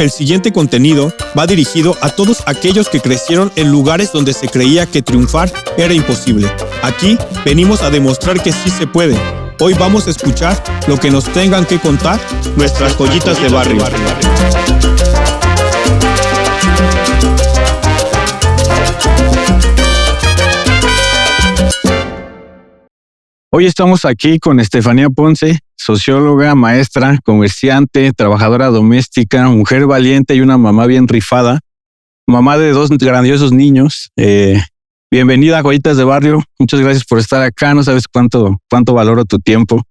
El siguiente contenido va dirigido a todos aquellos que crecieron en lugares donde se creía que triunfar era imposible. Aquí venimos a demostrar que sí se puede. Hoy vamos a escuchar lo que nos tengan que contar nuestras joyitas de barrio. Hoy estamos aquí con Estefanía Ponce, socióloga, maestra, comerciante, trabajadora doméstica, mujer valiente y una mamá bien rifada, mamá de 2 grandiosos niños. Bienvenida a Joyitas de Barrio, muchas gracias por estar acá, no sabes cuánto valoro tu tiempo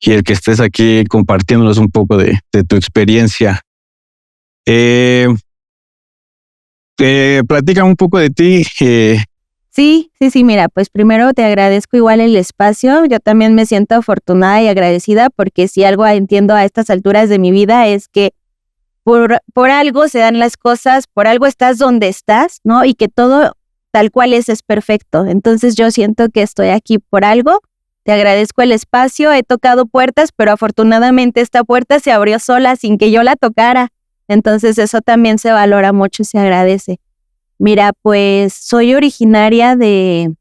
y el que estés aquí compartiéndonos un poco de tu experiencia. Platícame un poco de ti. Sí, mira, pues primero te agradezco igual el espacio. Yo también me siento afortunada y agradecida porque si algo entiendo a estas alturas de mi vida es que por algo se dan las cosas, por algo estás donde estás, ¿no? Y que todo tal cual es perfecto. Entonces yo siento que estoy aquí por algo. Te agradezco el espacio, he tocado puertas, pero afortunadamente esta puerta se abrió sola sin que yo la tocara. Entonces eso también se valora mucho y se agradece. Mira, pues soy originaria de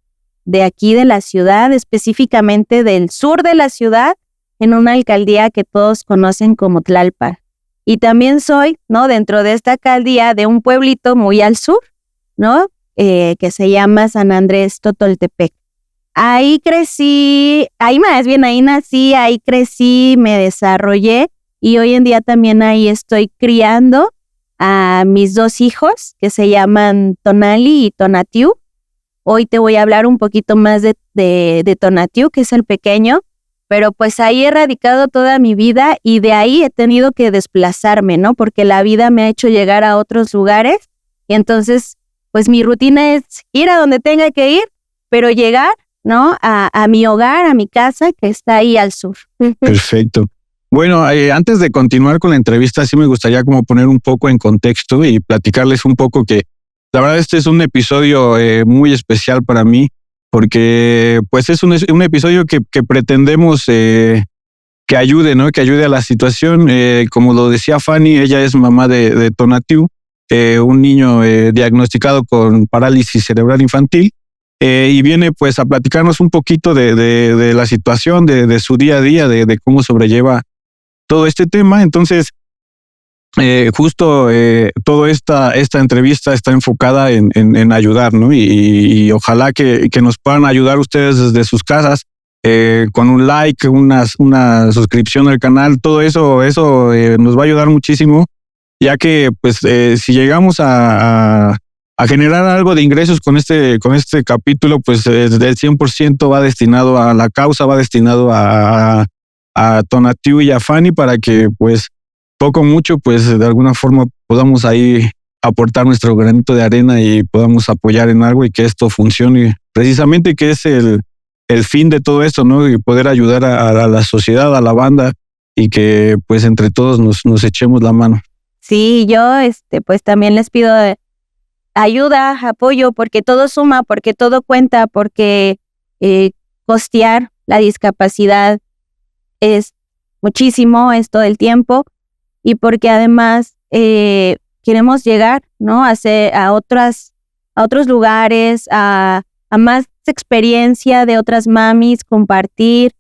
aquí de la ciudad, específicamente del sur de la ciudad, en una alcaldía que todos conocen como Tlalpan. Y también soy, ¿no? Dentro de esta alcaldía de un pueblito muy al sur, ¿no? Que se llama San Andrés Totoltepec. Ahí nací, ahí crecí, me desarrollé y hoy en día también ahí estoy criando a mis 2 hijos que se llaman Tonali y Tonatiu. Hoy te voy a hablar un poquito más de Tonatiu, que es el pequeño, pero pues ahí he radicado toda mi vida y de ahí he tenido que desplazarme, ¿no? Porque la vida me ha hecho llegar a otros lugares y entonces pues mi rutina es ir a donde tenga que ir, pero llegar, ¿no? A mi hogar, a mi casa, que está ahí al sur. Perfecto. Bueno, antes de continuar con la entrevista, sí me gustaría como poner un poco en contexto y platicarles un poco que la verdad este es un episodio muy especial para mí porque pues es un episodio que pretendemos que ayude, ¿no? Que ayude a la situación. Como lo decía Fanny, ella es mamá de Tonatiu, un niño diagnosticado con parálisis cerebral infantil. Y viene pues a platicarnos un poquito de la situación, de su día a día, de cómo sobrelleva todo este tema. Entonces, justo toda esta entrevista está enfocada en ayudar, ¿no? Y ojalá que nos puedan ayudar ustedes desde sus casas, con un like, una suscripción al canal, todo eso nos va a ayudar muchísimo, ya que pues si llegamos a generar algo de ingresos con este capítulo, pues el 100% va destinado a la causa, va destinado a Tonatiu y a Fanny para que pues poco o mucho pues de alguna forma podamos ahí aportar nuestro granito de arena y podamos apoyar en algo y que esto funcione, precisamente que es el fin de todo esto, ¿no? Y poder ayudar a la sociedad, a la banda y que pues entre todos nos echemos la mano. Sí, yo pues también les pido ayuda, apoyo, porque todo suma, porque todo cuenta, porque costear la discapacidad es muchísimo, es todo el tiempo, y porque además queremos llegar, ¿no? A otros lugares, a más experiencia de otras mamis, compartir,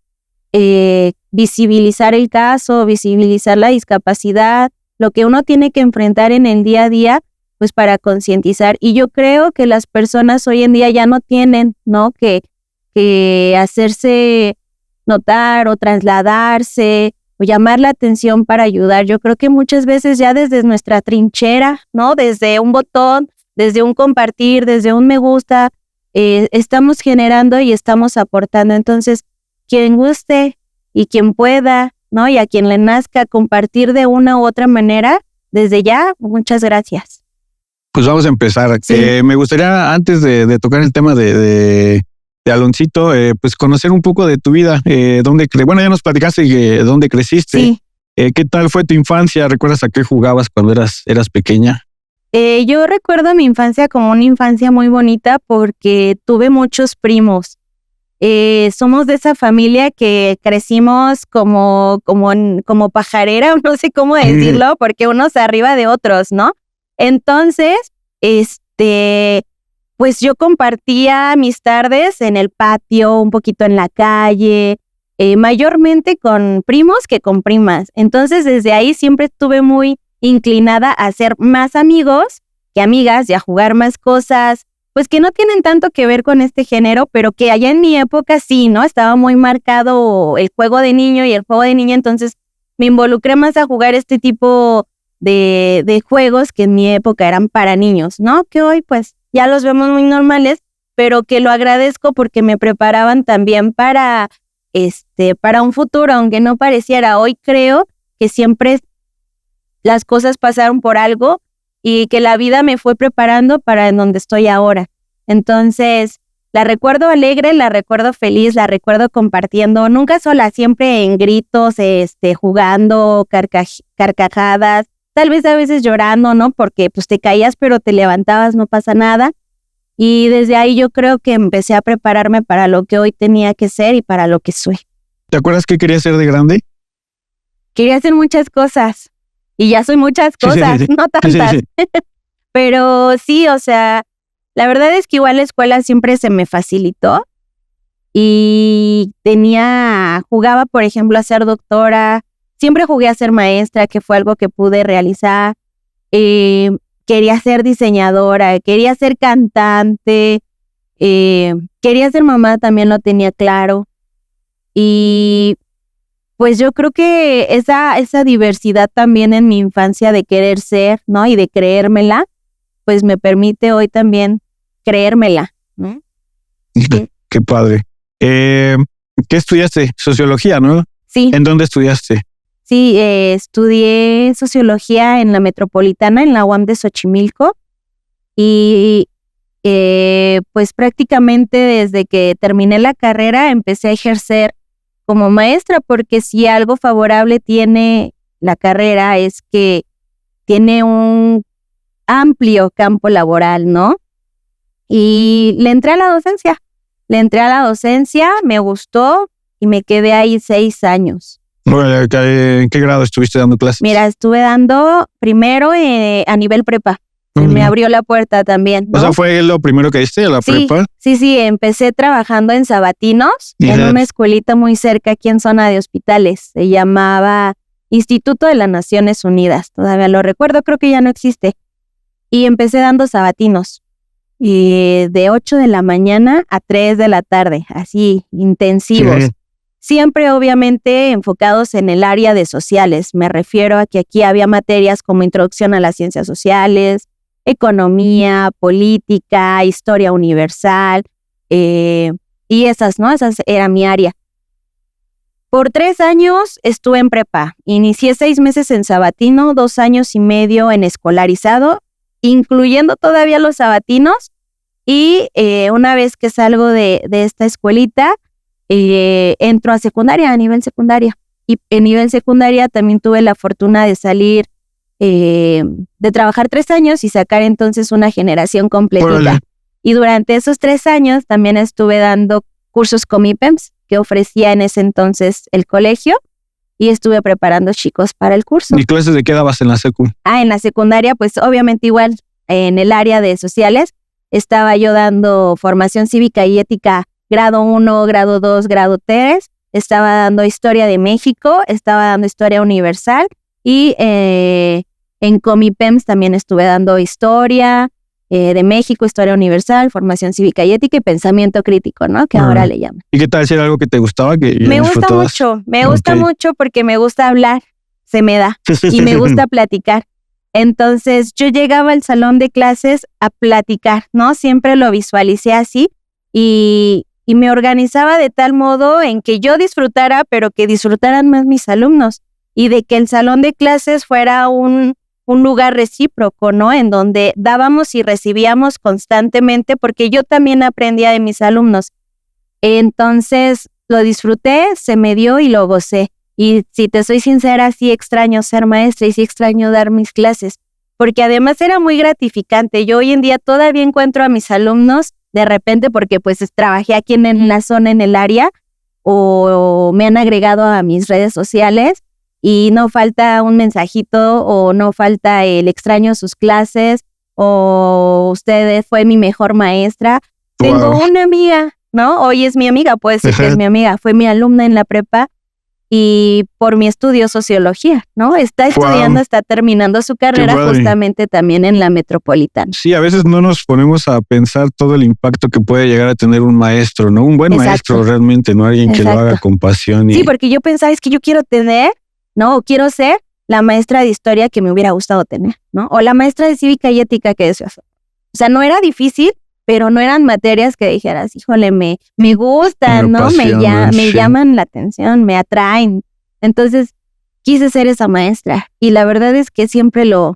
visibilizar el caso, visibilizar la discapacidad, lo que uno tiene que enfrentar en el día a día, pues para concientizar. Y yo creo que las personas hoy en día ya no tienen, ¿no? que hacerse notar o trasladarse o llamar la atención para ayudar. Yo creo que muchas veces ya desde nuestra trinchera, ¿no? Desde un botón, desde un compartir, desde un me gusta, estamos generando y estamos aportando. Entonces, quien guste y quien pueda, ¿no? Y a quien le nazca compartir de una u otra manera, desde ya, muchas gracias. Pues vamos a empezar. Sí. Me gustaría, antes de tocar el tema de Aloncito, pues conocer un poco de tu vida. Bueno, ya nos platicaste dónde creciste. Sí. ¿Qué tal fue tu infancia? ¿Recuerdas a qué jugabas cuando eras pequeña? Yo recuerdo mi infancia como una infancia muy bonita porque tuve muchos primos. somos de esa familia que crecimos como pajarera, no sé cómo decirlo, porque unos arriba de otros, ¿no? Entonces, pues yo compartía mis tardes en el patio, un poquito en la calle, mayormente con primos que con primas. Entonces, desde ahí siempre estuve muy inclinada a hacer más amigos que amigas y a jugar más cosas, pues que no tienen tanto que ver con este género, pero que allá en mi época sí, ¿no? Estaba muy marcado el juego de niño y el juego de niña, entonces me involucré más a jugar este tipo de juegos que en mi época eran para niños, ¿no? Que hoy pues ya los vemos muy normales, pero que lo agradezco porque me preparaban también para un futuro, aunque no pareciera. Hoy creo que siempre las cosas pasaron por algo y que la vida me fue preparando para en donde estoy ahora. Entonces, la recuerdo alegre, la recuerdo feliz, la recuerdo compartiendo, nunca sola, siempre en gritos, jugando, carcajadas, tal vez a veces llorando, ¿no? Porque pues te caías pero te levantabas, no pasa nada. Y desde ahí yo creo que empecé a prepararme para lo que hoy tenía que ser y para lo que soy. ¿Te acuerdas qué querías ser de grande? Quería hacer muchas cosas y ya soy muchas cosas, sí. No tantas. Sí. Pero sí, o sea, la verdad es que igual la escuela siempre se me facilitó y jugaba, por ejemplo, a ser doctora, siempre jugué a ser maestra, que fue algo que pude realizar. Quería ser diseñadora, quería ser cantante, quería ser mamá, también lo tenía claro. Y pues yo creo que esa diversidad también en mi infancia de querer ser, ¿no? Y de creérmela, pues me permite hoy también creérmela, ¿no? Qué padre. ¿Qué estudiaste? Sociología, ¿no? Sí. ¿En dónde estudiaste? Sí, estudié sociología en la Metropolitana, en la UAM de Xochimilco, y pues prácticamente desde que terminé la carrera empecé a ejercer como maestra, porque si algo favorable tiene la carrera es que tiene un amplio campo laboral, ¿no? Y le entré a la docencia, me gustó y me quedé ahí 6 años. ¿En qué grado estuviste dando clases? Mira, estuve dando primero a nivel prepa. Me abrió la puerta también, ¿no? O sea, ¿fue lo primero que diste, la prepa? Sí, empecé trabajando en Sabatinos, en una escuelita muy cerca aquí en zona de Hospitales. Se llamaba Instituto de las Naciones Unidas, todavía lo recuerdo, creo que ya no existe. Y empecé dando sabatinos, de 8 de la mañana a 3 de la tarde, así, intensivos. Sí. Siempre, obviamente, enfocados en el área de sociales. Me refiero a que aquí había materias como introducción a las ciencias sociales, economía, política, historia universal, y esas, ¿no? Esas era mi área. Por 3 años estuve en prepa. Inicié 6 meses en sabatino, 2 años y medio en escolarizado, incluyendo todavía los sabatinos. Y una vez que salgo de esta escuelita, entro a secundaria, a nivel secundaria. Y en nivel secundaria también tuve la fortuna de salir, de trabajar 3 años y sacar entonces una generación completita. Órale. Y durante esos 3 años también estuve dando cursos Comipems que ofrecía en ese entonces el colegio y estuve preparando chicos para el curso. ¿Y clases de qué dabas en la secu? En la secundaria, pues obviamente igual en el área de sociales estaba yo dando formación cívica y ética grado 1, grado 2, grado 3. Estaba dando historia de México, estaba dando historia universal y en Comipems también estuve dando historia de México, historia universal, formación cívica y ética y pensamiento crítico, ¿no? Que ahora le llaman. ¿Y qué tal? ¿Si era algo que te gustaba? Me gusta mucho porque me gusta hablar, se me da, y me gusta platicar. Entonces yo llegaba al salón de clases a platicar, ¿no? Siempre lo visualicé así y me organizaba de tal modo en que yo disfrutara, pero que disfrutaran más mis alumnos y de que el salón de clases fuera un lugar recíproco, ¿no? En donde dábamos y recibíamos constantemente, porque yo también aprendía de mis alumnos. Entonces lo disfruté, se me dio y lo gocé. Y si te soy sincera, sí extraño ser maestra y sí extraño dar mis clases, porque además era muy gratificante. Yo hoy en día todavía encuentro a mis alumnos de repente porque pues trabajé aquí en la zona, en el área, o me han agregado a mis redes sociales y no falta un mensajito o no falta el extraño sus clases o usted fue mi mejor maestra. Wow. Tengo una amiga, ¿no? Hoy es mi amiga, puede ser que es mi amiga, fue mi alumna en la prepa y por mi estudio sociología, ¿no? Está estudiando, está terminando su carrera justamente también en la Metropolitana. Sí, a veces no nos ponemos a pensar todo el impacto que puede llegar a tener un maestro, ¿no? Un buen maestro realmente, ¿no? Alguien que lo haga con pasión. Sí, porque yo pensaba, es que yo quiero tener, ¿no? O quiero ser la maestra de historia que me hubiera gustado tener, ¿no? O la maestra de cívica y ética que deseo hacer. O sea, no era difícil, pero no eran materias que dijeras, híjole, me gustan, ¿no? Me llaman la atención, me atraen. Entonces, quise ser esa maestra. Y la verdad es que siempre lo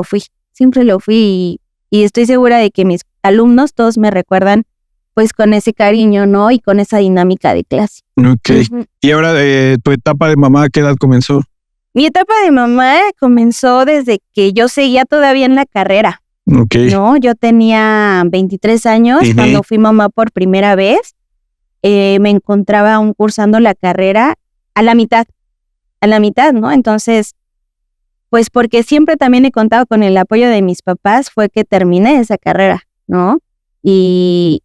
fui. Y estoy segura de que mis alumnos todos me recuerdan pues con ese cariño, ¿no? Y con esa dinámica de clase. Ok. Y ahora, ¿tu etapa de mamá a qué edad comenzó? Mi etapa de mamá comenzó desde que yo seguía todavía en la carrera. Okay. No, yo tenía 23 años cuando fui mamá por primera vez. Me encontraba aún cursando la carrera a la mitad, ¿no? Entonces, pues porque siempre también he contado con el apoyo de mis papás, fue que terminé esa carrera, ¿no? Y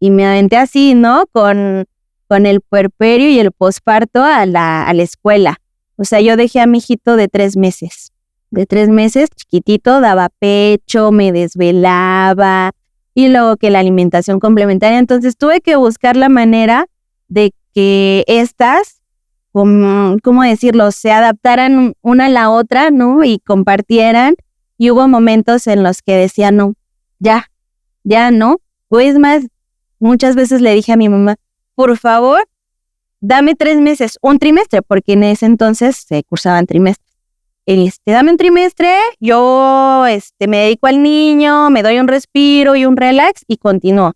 me aventé así, ¿no? Con el puerperio y el posparto a la escuela. O sea, yo dejé a mi hijito de 3 meses. De 3 meses, chiquitito, daba pecho, me desvelaba y luego que la alimentación complementaria. Entonces tuve que buscar la manera de que estas, ¿cómo decirlo?, se adaptaran una a la otra, ¿no? Y compartieran. Y hubo momentos en los que decía, no, ya no. O es más, muchas veces le dije a mi mamá, por favor, dame 3 meses, un trimestre, porque en ese entonces se cursaban trimestres. Dame un trimestre, yo me dedico al niño, me doy un respiro y un relax y continúo.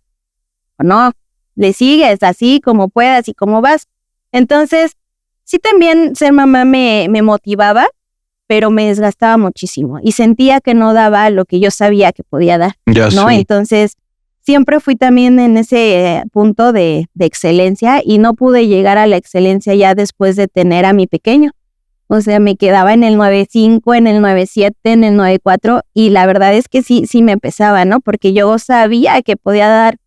O no, le sigues así como puedas y como vas. Entonces, sí también ser mamá me motivaba, pero me desgastaba muchísimo y sentía que no daba lo que yo sabía que podía dar, ¿no? Sí. Entonces, siempre fui también en ese punto de excelencia y no pude llegar a la excelencia ya después de tener a mi pequeño. O sea, me quedaba en el 9.5, en el 9.7, en el 9.4 y la verdad es que sí me pesaba, ¿no? Porque yo sabía que podía dar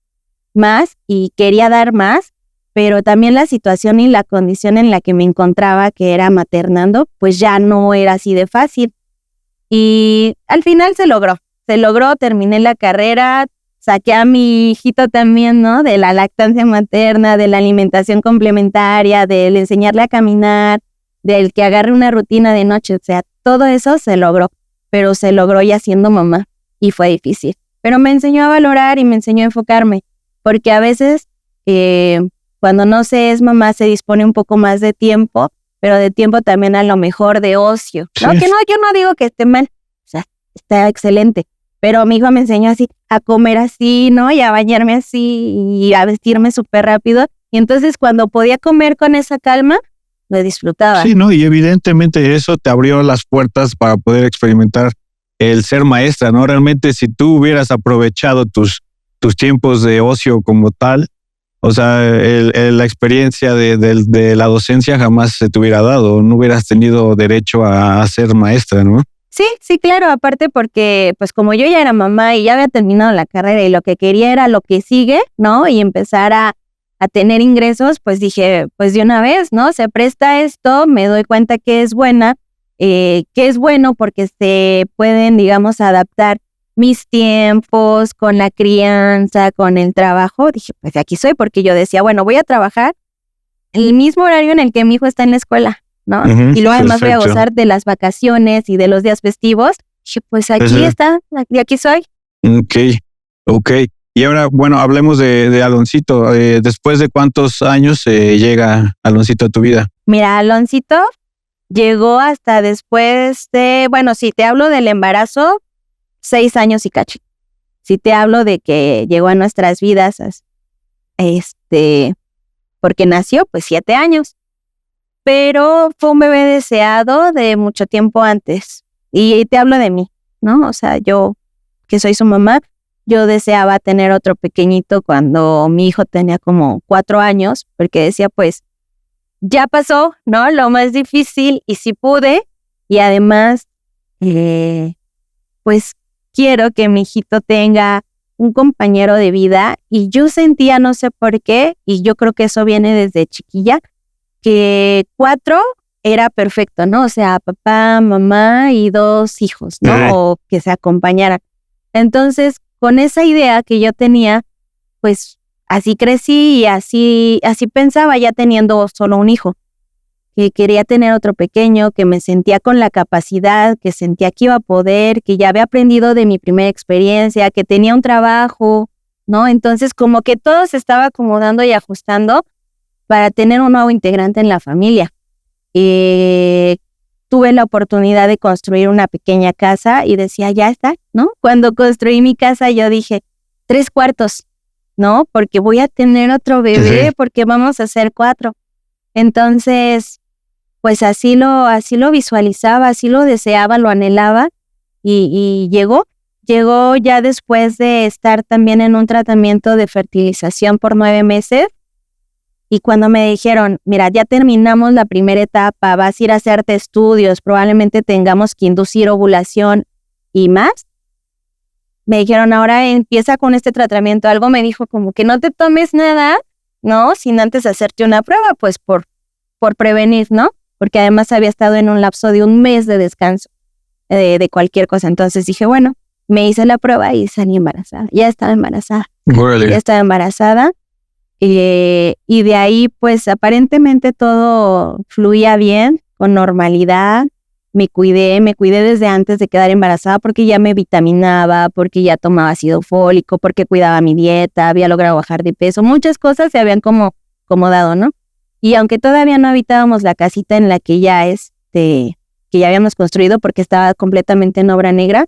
más y quería dar más, pero también la situación y la condición en la que me encontraba, que era maternando, pues ya no era así de fácil. Y al final se logró, terminé la carrera, saqué a mi hijito también, ¿no? De la lactancia materna, de la alimentación complementaria, del enseñarle a caminar, del que agarre una rutina de noche, o sea, todo eso se logró, pero se logró ya siendo mamá y fue difícil. Pero me enseñó a valorar y me enseñó a enfocarme, porque a veces cuando no se es mamá se dispone un poco más de tiempo, pero de tiempo también a lo mejor de ocio, ¿no? Sí. Que no, yo no digo que esté mal, o sea, está excelente, pero mi hijo me enseñó así, a comer así, ¿no? Y a bañarme así y a vestirme súper rápido, y entonces cuando podía comer con esa calma, lo disfrutaba. Sí, ¿no? Y evidentemente eso te abrió las puertas para poder experimentar el ser maestra, ¿no? Realmente si tú hubieras aprovechado tus tiempos de ocio como tal, o sea, la experiencia de la docencia jamás se te hubiera dado, no hubieras tenido derecho a ser maestra, ¿no? Sí, claro, aparte porque pues como yo ya era mamá y ya había terminado la carrera y lo que quería era lo que sigue, ¿no? Y empezar a tener ingresos, pues dije, pues de una vez, ¿no? Se presta esto, me doy cuenta que es buena, que es bueno porque se pueden, digamos, adaptar mis tiempos con la crianza, con el trabajo. Dije, pues aquí soy, porque yo decía, bueno, voy a trabajar el mismo horario en el que mi hijo está en la escuela, ¿no? Y luego además voy a gozar de las vacaciones y de los días festivos. Dije, pues aquí está, y aquí soy. Ok. Y ahora, bueno, hablemos de Aloncito. ¿Después de cuántos años llega Aloncito a tu vida? Mira, Aloncito llegó hasta después de, bueno, si te hablo del embarazo, 6 años y cacho. Si te hablo de que llegó a nuestras vidas, porque nació, pues 7 años. Pero fue un bebé deseado de mucho tiempo antes. Y te hablo de mí, ¿no? O sea, yo, que soy su mamá, yo deseaba tener otro pequeñito cuando mi hijo tenía como 4 años, porque decía, pues, ya pasó, ¿no? Lo más difícil y sí pude. Y además, pues, quiero que mi hijito tenga un compañero de vida. Y yo sentía, no sé por qué, y yo creo que eso viene desde chiquilla, que 4 era perfecto, ¿no? O sea, papá, mamá y 2 hijos, ¿no? O que se acompañaran. Entonces, con esa idea que yo tenía, pues así crecí y así pensaba ya teniendo solo un hijo, que quería tener otro pequeño, que me sentía con la capacidad, que sentía que iba a poder, que ya había aprendido de mi primera experiencia, que tenía un trabajo, ¿no? Entonces, como que todo se estaba acomodando y ajustando para tener un nuevo integrante en la familia. Tuve la oportunidad de construir una pequeña casa y decía, ya está, ¿no? Cuando construí mi casa yo dije, 3 cuartos, ¿no? Porque voy a tener otro bebé, porque vamos a ser 4. Entonces, pues así lo visualizaba, así lo deseaba, lo anhelaba y llegó ya después de estar también en un tratamiento de fertilización por 9 meses. Y cuando me dijeron, mira, ya terminamos la primera etapa, vas a ir a hacerte estudios, probablemente tengamos que inducir ovulación y más, me dijeron, ahora empieza con este tratamiento. Algo me dijo como que no te tomes nada, ¿no? Sin antes hacerte una prueba, pues por prevenir, ¿no? Porque además había estado en un lapso de 1 mes de descanso de cualquier cosa. Entonces dije, bueno, me hice la prueba y salí embarazada. Ya estaba embarazada. Órale. Ya estaba embarazada. Y de ahí, pues, aparentemente todo fluía bien, con normalidad. Me cuidé desde antes de quedar embarazada porque ya me vitaminaba, porque ya tomaba ácido fólico, porque cuidaba mi dieta, había logrado bajar de peso. Muchas cosas se habían como acomodado, ¿no? Y aunque todavía no habitábamos la casita en la que que ya habíamos construido porque estaba completamente en obra negra,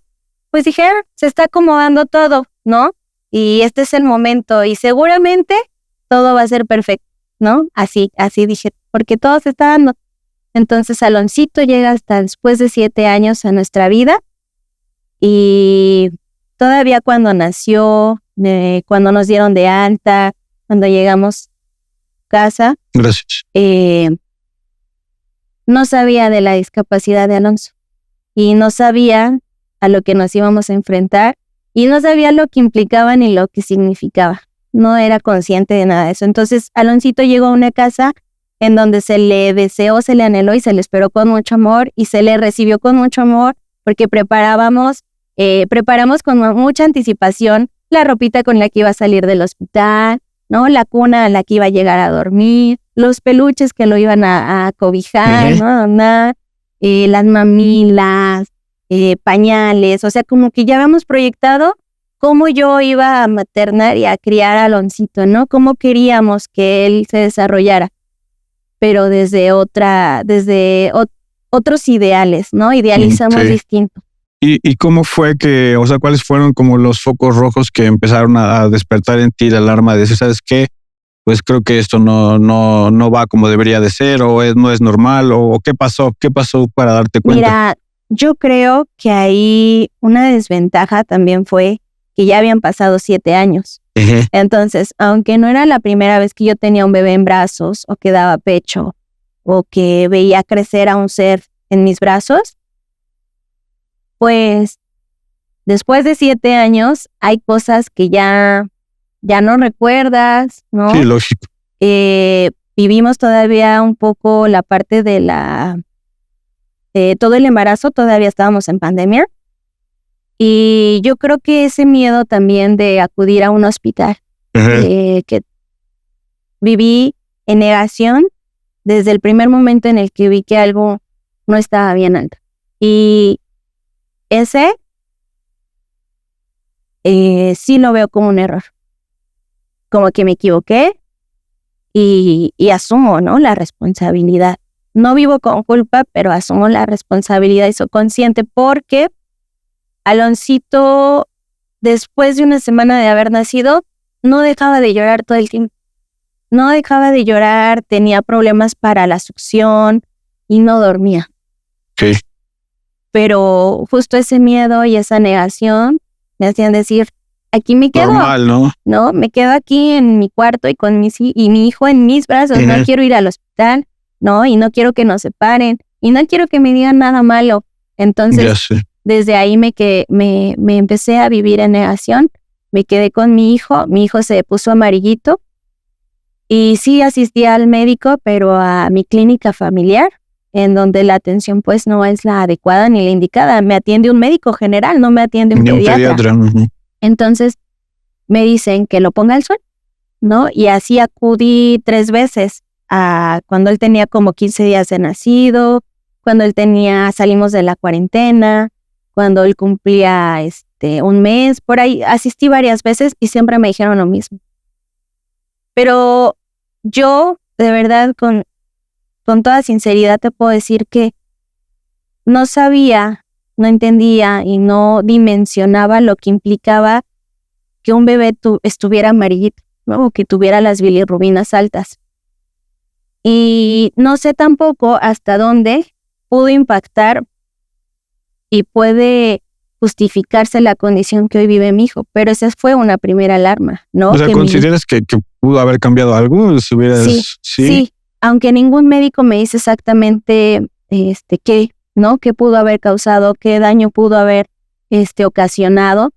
pues dije, se está acomodando todo, ¿no? Y este es el momento y seguramente todo va a ser perfecto, ¿no? Así dije, porque todo se está dando. Entonces, Aloncito llega hasta después de 7 años a nuestra vida y todavía cuando nació, cuando nos dieron de alta, cuando llegamos a casa, Gracias. no sabía de la discapacidad de Alonso y no sabía a lo que nos íbamos a enfrentar y no sabía lo que implicaba ni lo que significaba. No era consciente de nada de eso. Entonces, Aloncito llegó a una casa en donde se le deseó, se le anheló y se le esperó con mucho amor y se le recibió con mucho amor porque preparamos con mucha anticipación la ropita con la que iba a salir del hospital, ¿no? La cuna a la que iba a llegar a dormir, los peluches que lo iban a cobijar, ¿no? Las mamilas, pañales, o sea, como que ya habíamos proyectado cómo yo iba a maternar y a criar a Aloncito, ¿no? Cómo queríamos que él se desarrollara, pero desde otros ideales, ¿no? Idealizamos distinto. ¿Y cómo fue que, o sea, cuáles fueron como los focos rojos que empezaron a despertar en ti la alarma de decir, ¿sabes qué? Pues creo que esto no va como debería de ser, o no es normal, o qué pasó para darte cuenta. Mira, yo creo que ahí una desventaja también fue que ya habían pasado 7 años. Entonces, aunque no era la primera vez que yo tenía un bebé en brazos, o que daba pecho, o que veía crecer a un ser en mis brazos, pues después de 7 años hay cosas que ya no recuerdas, ¿no? Sí, lógico. Vivimos todavía un poco la parte de todo el embarazo, todavía estábamos en pandemia. Y yo creo que ese miedo también de acudir a un hospital, que viví en negación desde el primer momento en el que vi que algo no estaba bien alto. Y ese sí lo veo como un error. Como que me equivoqué y asumo, ¿no? La responsabilidad. No vivo con culpa, pero asumo la responsabilidad y soy consciente porque Aloncito, después de una semana de haber nacido, no dejaba de llorar todo el tiempo. No dejaba de llorar, tenía problemas para la succión y no dormía. Okay. Pero justo ese miedo y esa negación me hacían decir, aquí me quedo. Normal, ¿no? No, me quedo aquí en mi cuarto y con y mi hijo en mis brazos. No quiero ir al hospital, ¿no? Y no quiero que nos separen. Y no quiero que me digan nada malo. Entonces, desde ahí me empecé a vivir en negación. Me quedé con mi hijo se puso amarillito. Y sí asistí al médico, pero a mi clínica familiar, en donde la atención pues no es la adecuada ni la indicada. Me atiende un médico general, no me atiende un pediatra. Entonces me dicen que lo ponga al sol, ¿no? Y así acudí 3 veces, cuando él tenía como 15 días de nacido, cuando salimos de la cuarentena, cuando él cumplía 1 mes, por ahí asistí varias veces y siempre me dijeron lo mismo. Pero yo, de verdad, con toda sinceridad te puedo decir que no sabía, no entendía y no dimensionaba lo que implicaba que un bebé estuviera amarillito, ¿no? O que tuviera las bilirrubinas altas. Y no sé tampoco hasta dónde pudo impactar y puede justificarse la condición que hoy vive mi hijo, pero esa fue una primera alarma, ¿no? O sea, ¿consideras que pudo haber cambiado algo? Si hubieras, sí, aunque ningún médico me dice exactamente qué, ¿no? Qué pudo haber causado, qué daño pudo haber ocasionado,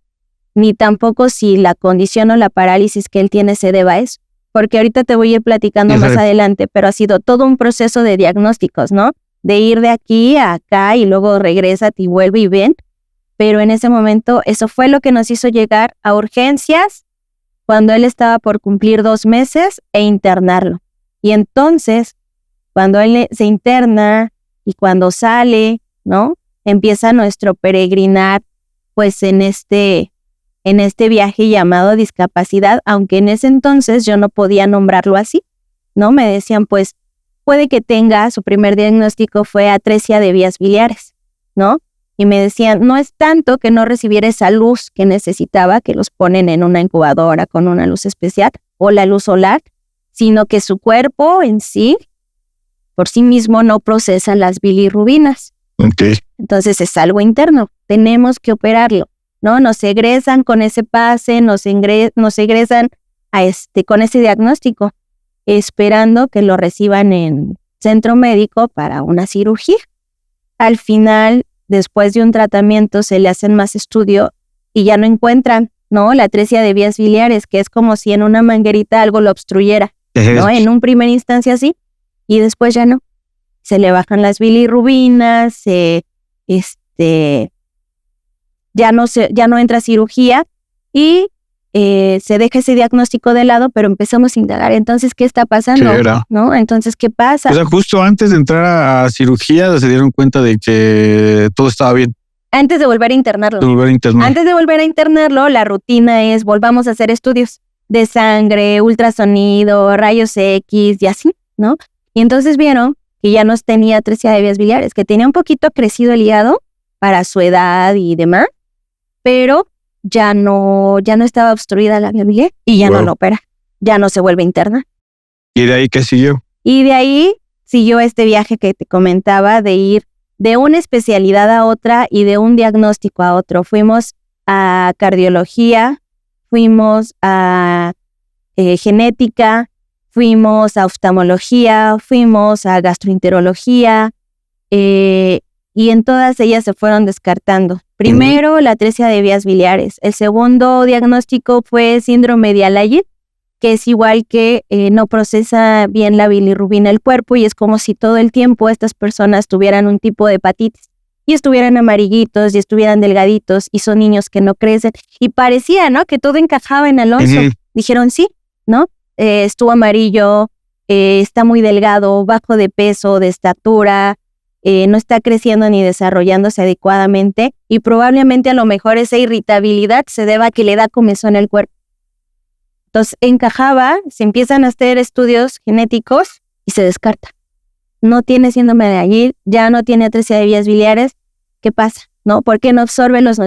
ni tampoco si la condición o la parálisis que él tiene se deba a eso, porque ahorita te voy a ir platicando más adelante, pero ha sido todo un proceso de diagnósticos, ¿no? De ir de aquí a acá y luego regresa y vuelve y ven, pero en ese momento eso fue lo que nos hizo llegar a urgencias cuando él estaba por cumplir 2 meses e internarlo. Y entonces, cuando él se interna y cuando sale, ¿no? Empieza nuestro peregrinar, pues en este viaje llamado discapacidad, aunque en ese entonces yo no podía nombrarlo así, ¿no? Me decían, pues, puede que tenga, su primer diagnóstico fue atresia de vías biliares, ¿no? Y me decían, no es tanto que no recibiera esa luz que necesitaba, que los ponen en una incubadora con una luz especial, o la luz solar, sino que su cuerpo en sí, por sí mismo, no procesa las bilirrubinas. Entonces es algo interno, tenemos que operarlo, ¿no? Nos egresan con ese pase, nos egresan con ese diagnóstico, esperando que lo reciban en centro médico para una cirugía. Al final, después de un tratamiento, se le hacen más estudio y ya no encuentran, ¿no? La atresia de vías biliares, que es como si en una manguerita algo lo obstruyera, ¿no? En un primer instancia sí, y después ya no. Se le bajan las bilirrubinas, ya no entra cirugía y se deja ese diagnóstico de lado, pero empezamos a indagar. Entonces, ¿qué está pasando? ¿Qué era? ¿No? Entonces, ¿qué pasa? O sea, justo antes de entrar a cirugía se dieron cuenta de que todo estaba bien. Antes de volver a internarlo. Antes de volver a internarlo, la rutina es volvamos a hacer estudios de sangre, ultrasonido, rayos X y así, ¿no? Y entonces vieron que ya no tenía atresia de vías biliares, que tenía un poquito crecido el hígado para su edad y demás, pero ya no estaba obstruida la vía biliar y ya no lo opera, ya no se vuelve interna. ¿Y de ahí qué siguió? Y de ahí siguió este viaje que te comentaba de ir de una especialidad a otra y de un diagnóstico a otro. Fuimos a cardiología, fuimos a genética, fuimos a oftalmología, fuimos a gastroenterología, y en todas ellas se fueron descartando. Primero, la atresia de vías biliares. El segundo diagnóstico fue síndrome de Alagille, que es igual que no procesa bien la bilirrubina el cuerpo y es como si todo el tiempo estas personas tuvieran un tipo de hepatitis y estuvieran amarillitos y estuvieran delgaditos y son niños que no crecen. Y parecía, ¿no? Que todo encajaba en Alonso. Dijeron sí, ¿no? Estuvo amarillo, está muy delgado, bajo de peso, de estatura, no está creciendo ni desarrollándose adecuadamente y probablemente a lo mejor esa irritabilidad se deba a que le da comezón el cuerpo. Entonces encajaba, se empiezan a hacer estudios genéticos y se descarta. No tiene síndrome de Alagille, ya no tiene atresia de vías biliares. ¿Qué pasa? ¿No? ¿Por qué no absorbe los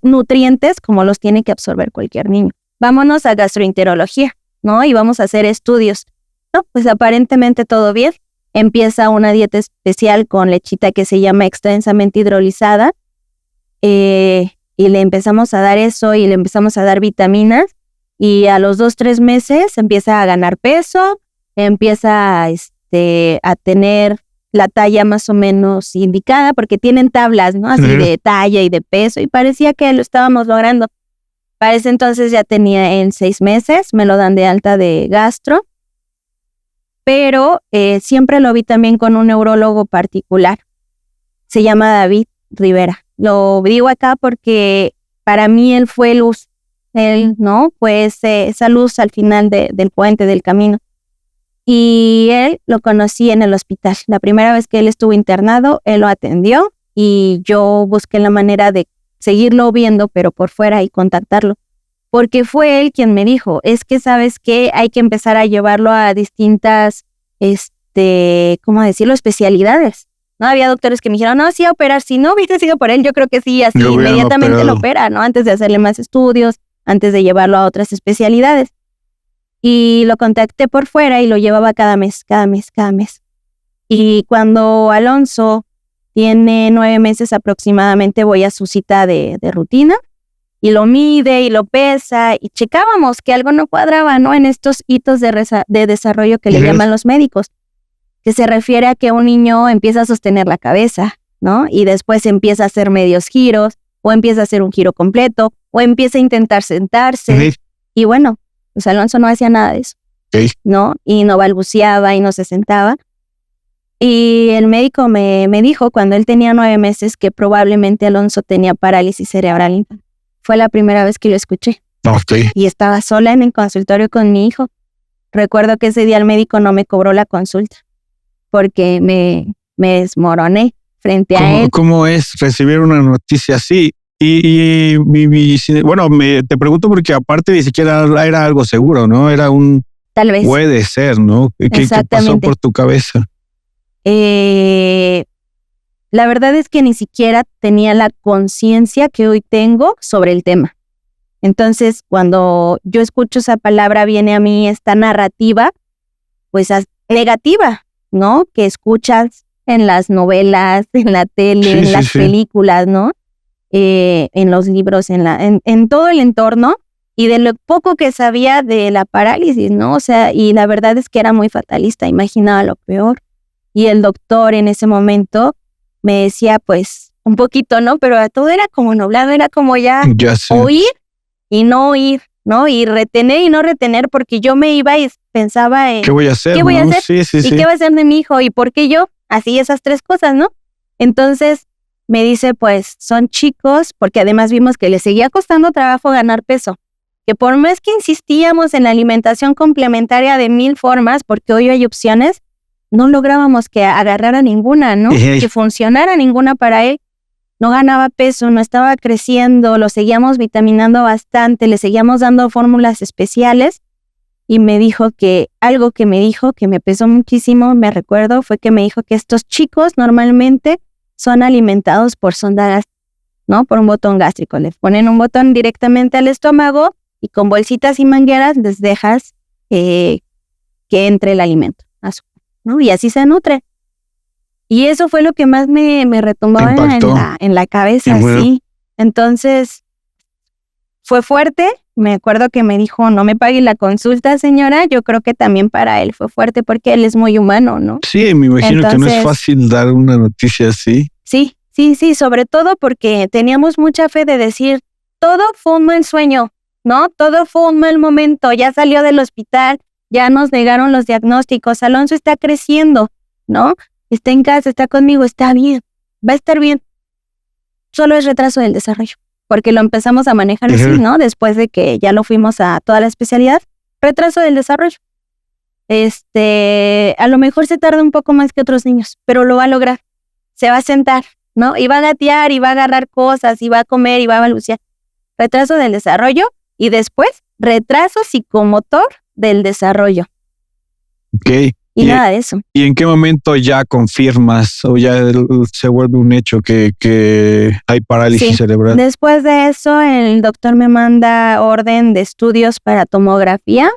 nutrientes como los tiene que absorber cualquier niño? Vámonos a gastroenterología, ¿no? Y vamos a hacer estudios. No, pues aparentemente todo bien. Empieza una dieta especial con lechita que se llama extensamente hidrolizada. y le empezamos a dar eso y le empezamos a dar vitaminas y a los 2-3 meses empieza a ganar peso, empieza a tener la talla más o menos indicada porque tienen tablas, ¿no? Así de talla y de peso y parecía que lo estábamos logrando. Para ese entonces ya tenía en 6 meses, me lo dan de alta de gastro, pero siempre lo vi también con un neurólogo particular. Se llama David Rivera. Lo digo acá porque para mí él fue luz. Él, ¿no? Pues esa luz al final del puente, del camino. Y él lo conocí en el hospital. La primera vez que él estuvo internado, él lo atendió y yo busqué la manera de seguirlo viendo, pero por fuera y contactarlo. Porque fue él quien me dijo, es que sabes que hay que empezar a llevarlo a distintas, ¿cómo decirlo? Especialidades. No había doctores que me dijeron, no, sí a operar. Si no hubiese sido por él, yo creo que sí, así inmediatamente lo opera, ¿no? Antes de hacerle más estudios, antes de llevarlo a otras especialidades. Y lo contacté por fuera y lo llevaba cada mes. Y cuando Alonso tiene 9 meses aproximadamente, voy a su cita de rutina y lo mide y lo pesa y checábamos que algo no cuadraba, ¿no? En estos hitos de desarrollo que le llaman los médicos, que se refiere a que un niño empieza a sostener la cabeza, ¿no? Y después empieza a hacer medios giros, o empieza a hacer un giro completo, o empieza a intentar sentarse. Y bueno, pues Alonso no hacía nada de eso, ¿no? Y no balbuceaba y no se sentaba. Y el médico me dijo cuando él tenía 9 meses que probablemente Alonso tenía parálisis cerebral. Fue la primera vez que lo escuché. Y estaba sola en el consultorio con mi hijo. Recuerdo que ese día el médico no me cobró la consulta porque me desmoroné frente a él. ¿Cómo es recibir una noticia así? Bueno, te pregunto porque aparte ni siquiera era algo seguro, ¿no? Era Tal vez. Puede ser, ¿no? ¿Qué pasó por tu cabeza? La verdad es que ni siquiera tenía la conciencia que hoy tengo sobre el tema. Entonces, cuando yo escucho esa palabra, viene a mí esta narrativa, pues negativa, ¿no? Que escuchas en las novelas, en la tele, en las películas, ¿no? En los libros, en todo el entorno, y de lo poco que sabía de la parálisis, ¿no? O sea, y la verdad es que era muy fatalista, imaginaba lo peor. Y el doctor en ese momento me decía, pues, un poquito, ¿no? Pero todo era como nublado, era como ya oír y no oír, ¿no? Y retener y no retener, porque yo me iba y pensaba en... ¿Qué voy a hacer? ¿Qué voy a hacer? Sí. ¿Y qué va a hacer de mi hijo? ¿Y por qué yo? Así esas 3 cosas, ¿no? Entonces me dice, pues, son chicos, porque además vimos que les seguía costando trabajo ganar peso, que por más que insistíamos en la alimentación complementaria de 1000 formas, porque hoy hay opciones, no lográbamos que agarrara ninguna, ¿no? Que funcionara ninguna para él. No ganaba peso, no estaba creciendo, lo seguíamos vitaminando bastante, le seguíamos dando fórmulas especiales y me dijo que algo que me dijo que me pesó muchísimo, me recuerdo, fue que me dijo que estos chicos normalmente son alimentados por sonda gástrica, ¿no? Por un botón gástrico. Les ponen un botón directamente al estómago y con bolsitas y mangueras les dejas que entre el alimento, ¿no? Y así se nutre. Y eso fue lo que más me retumbó en la cabeza, sí. Entonces, fue fuerte. Me acuerdo que me dijo, no me pague la consulta, señora. Yo creo que también para él fue fuerte porque él es muy humano, ¿no? Sí, me imagino que no es fácil dar una noticia así. Sí, sobre todo porque teníamos mucha fe de decir, todo fue un mal sueño, ¿no? Todo fue un mal momento, ya salió del hospital, ya nos negaron los diagnósticos, Alonso está creciendo, ¿no? Está en casa, está conmigo, está bien, va a estar bien. Solo es retraso del desarrollo, porque lo empezamos a manejar así, ¿no? Después de que ya lo fuimos a toda la especialidad, retraso del desarrollo. A lo mejor se tarda un poco más que otros niños, pero lo va a lograr. Se va a sentar, ¿no? Y va a gatear, y va a agarrar cosas, y va a comer, y va a balbucear. Retraso del desarrollo, y después, retraso psicomotor del desarrollo. Ok. Y nada de eso. ¿Y en qué momento ya confirmas o ya se vuelve un hecho que hay parálisis cerebral? Después de eso, el doctor me manda orden de estudios para tomografía,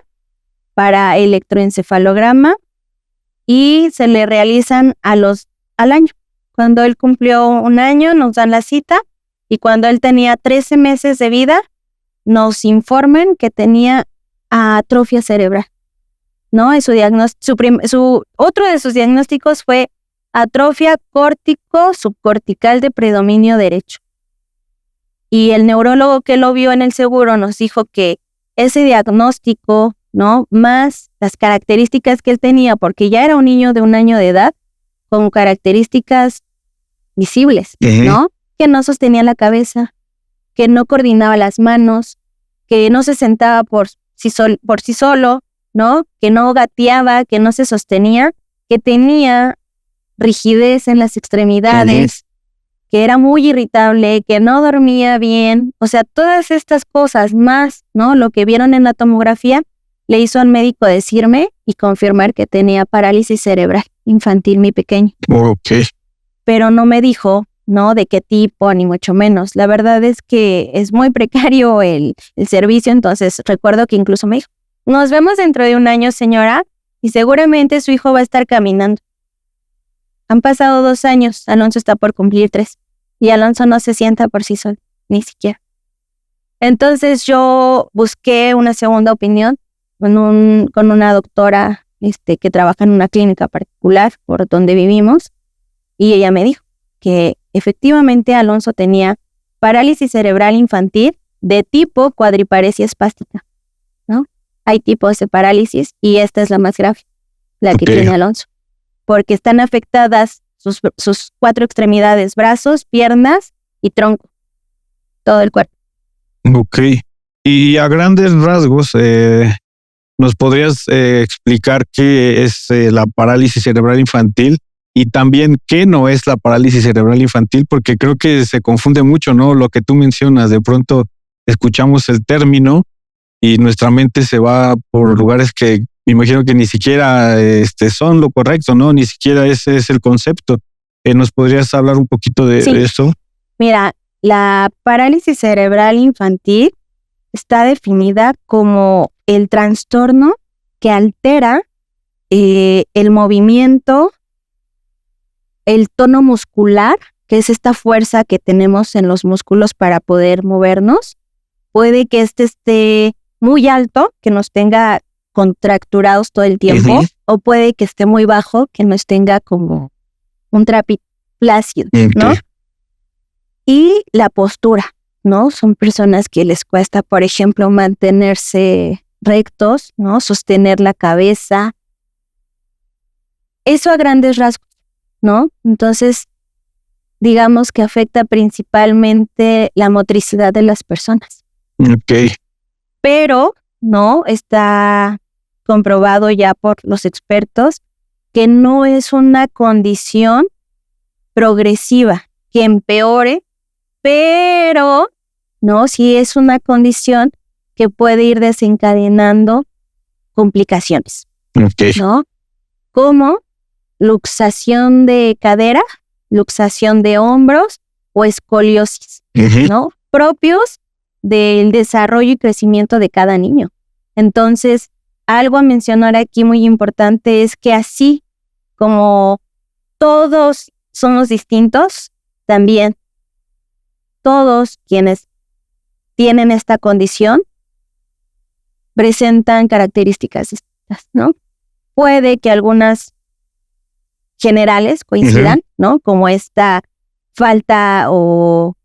para electroencefalograma, y se le realizan al año. Cuando él cumplió 1 año, nos dan la cita y cuando él tenía 13 meses de vida, nos informan que tenía atrofia cerebral, ¿no? Y otro de sus diagnósticos fue atrofia córtico-subcortical de predominio derecho. Y el neurólogo que lo vio en el seguro nos dijo que ese diagnóstico, ¿no? Más las características que él tenía, porque ya era un niño de 1 año de edad, con características visibles, ¿no? Que no sostenía la cabeza, que no coordinaba las manos, que no se sentaba por sí solo, ¿no? Que no gateaba, que no se sostenía, que tenía rigidez en las extremidades, que era muy irritable, que no dormía bien. O sea, todas estas cosas más, ¿no? Lo que vieron en la tomografía le hizo al médico decirme y confirmar que tenía parálisis cerebral infantil, mi pequeño. Ok. Pero no me dijo, ¿no? De qué tipo, ni mucho menos. La verdad es que es muy precario el servicio, entonces recuerdo que incluso me dijo, nos vemos dentro de 1 año, señora, y seguramente su hijo va a estar caminando. Han pasado 2 años, Alonso está por cumplir 3, y Alonso no se sienta por sí solo, ni siquiera. Entonces yo busqué una segunda opinión con una doctora que trabaja en una clínica particular por donde vivimos, y ella me dijo que efectivamente Alonso tenía parálisis cerebral infantil de tipo cuadriparesia espástica, ¿no? Hay tipos de parálisis y esta es la más grave, la que tiene Alonso, porque están afectadas sus 4 extremidades, brazos, piernas y tronco, todo el cuerpo. Ok. Y a grandes rasgos, ¿nos podrías explicar qué es la parálisis cerebral infantil y también qué no es la parálisis cerebral infantil? Porque creo que se confunde mucho, ¿no? Lo que tú mencionas, de pronto escuchamos el término y nuestra mente se va por lugares que me imagino que ni siquiera son lo correcto, ¿no? Ni siquiera ese es el concepto. ¿Nos podrías hablar un poquito de eso? Mira, la parálisis cerebral infantil está definida como el trastorno que altera el movimiento, el tono muscular, que es esta fuerza que tenemos en los músculos para poder movernos. Puede que esté muy alto, que nos tenga contracturados todo el tiempo, o puede que esté muy bajo, que nos tenga como un trapito plácido, ¿no? Y la postura, ¿no? Son personas que les cuesta, por ejemplo, mantenerse rectos, ¿no? Sostener la cabeza. Eso a grandes rasgos, ¿no? Entonces, digamos que afecta principalmente la motricidad de las personas. Ok. Pero, ¿no? Está comprobado ya por los expertos que no es una condición progresiva que empeore, pero, ¿no? Sí es una condición que puede ir desencadenando complicaciones, ¿no? Como luxación de cadera, luxación de hombros o escoliosis, ¿no? Propios del desarrollo y crecimiento de cada niño. Entonces, algo a mencionar aquí muy importante es que así como todos somos distintos, también todos quienes tienen esta condición presentan características distintas, ¿no? Puede que algunas generales coincidan, ¿no? Como esta falta o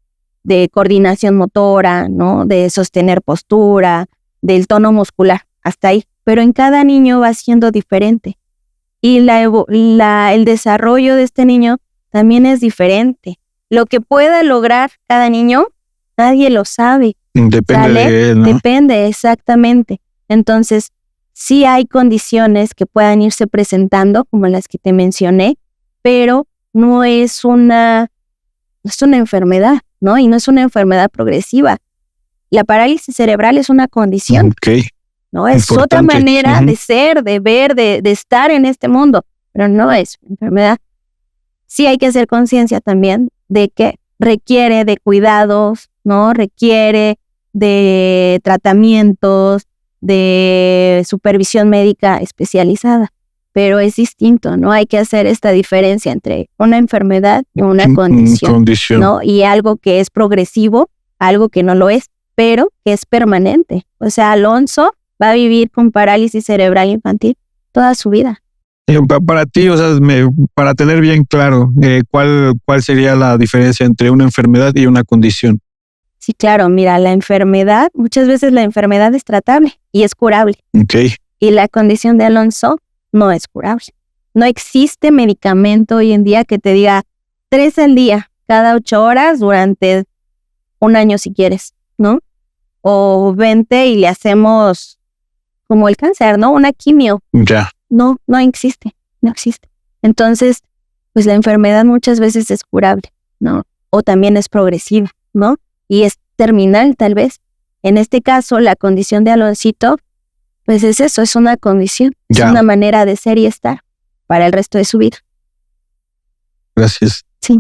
de coordinación motora, ¿no? De sostener postura, del tono muscular, hasta ahí. Pero en cada niño va siendo diferente. Y el desarrollo de este niño también es diferente. Lo que pueda lograr cada niño, nadie lo sabe. Depende de él, ¿no? Depende, exactamente. Entonces, sí hay condiciones que puedan irse presentando, como las que te mencioné, pero no es una enfermedad, ¿no? Y no es una enfermedad progresiva. La parálisis cerebral es una condición, ¿no? Es otra manera de ser, de ver, de estar en este mundo, pero no es una enfermedad. Sí hay que hacer conciencia también de que requiere de cuidados, ¿no? Requiere de tratamientos, de supervisión médica especializada. pero es distinto, ¿no? Hay que hacer esta diferencia entre una enfermedad y una condición, ¿no? Y algo que es progresivo, algo que no lo es, pero que es permanente. O sea, Alonso va a vivir con parálisis cerebral infantil toda su vida. Para ti, o sea, para tener bien claro, ¿cuál sería la diferencia entre una enfermedad y una condición? Sí, claro, mira, la enfermedad, muchas veces la enfermedad es tratable y es curable. Okay. Y la condición de Alonso no es curable. No existe medicamento hoy en día que te diga 3 al día, cada 8 horas durante 1 año si quieres, ¿no? O 20 y le hacemos como el cáncer, ¿no? Una quimio. Ya. No existe. Entonces, pues la enfermedad muchas veces es curable, ¿no? O también es progresiva, ¿no? Y es terminal tal vez. En este caso, la condición de Aloncito, pues es eso, es una condición, ya. Es una manera de ser y estar para el resto de su vida. Gracias. Sí.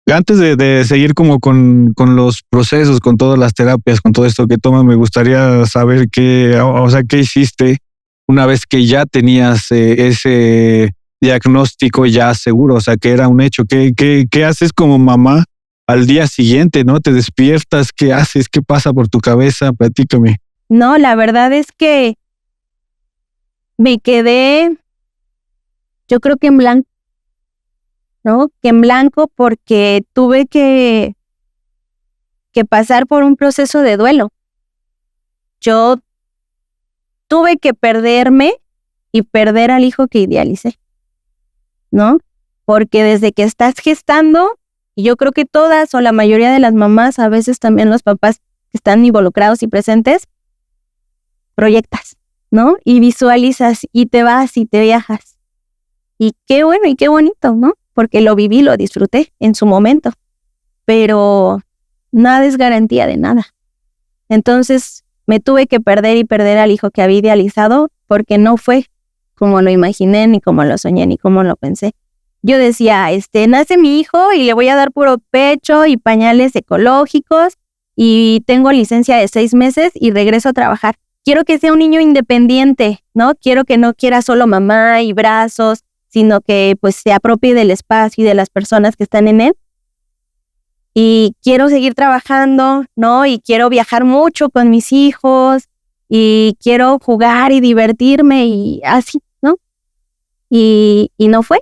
Antes de seguir como con los procesos, con todas las terapias, con todo esto que tomas, me gustaría saber qué hiciste una vez que ya tenías ese diagnóstico ya seguro, o sea, que era un hecho. ¿Qué haces como mamá al día siguiente, no? ¿Te despiertas? ¿Qué haces? ¿Qué pasa por tu cabeza? Platícame. No, la verdad es que me quedé, yo creo que en blanco, ¿no? Que en blanco porque tuve que pasar por un proceso de duelo. Yo tuve que perderme y perder al hijo que idealicé, ¿no? Porque desde que estás gestando, y yo creo que todas o la mayoría de las mamás, a veces también los papás que están involucrados y presentes, proyectas, ¿no? Y visualizas y te vas y te viajas. Y qué bueno y qué bonito, ¿no? Porque lo viví, lo disfruté en su momento. Pero nada es garantía de nada. Entonces me tuve que perder al hijo que había idealizado porque no fue como lo imaginé, ni como lo soñé, ni como lo pensé. Yo decía, nace mi hijo y le voy a dar puro pecho y pañales ecológicos y tengo licencia de 6 meses y regreso a trabajar. Quiero que sea un niño independiente, ¿no? Quiero que no quiera solo mamá y brazos, sino que pues se apropie del espacio y de las personas que están en él. Y quiero seguir trabajando, ¿no? Y quiero viajar mucho con mis hijos y quiero jugar y divertirme y así, ¿no? Y no fue.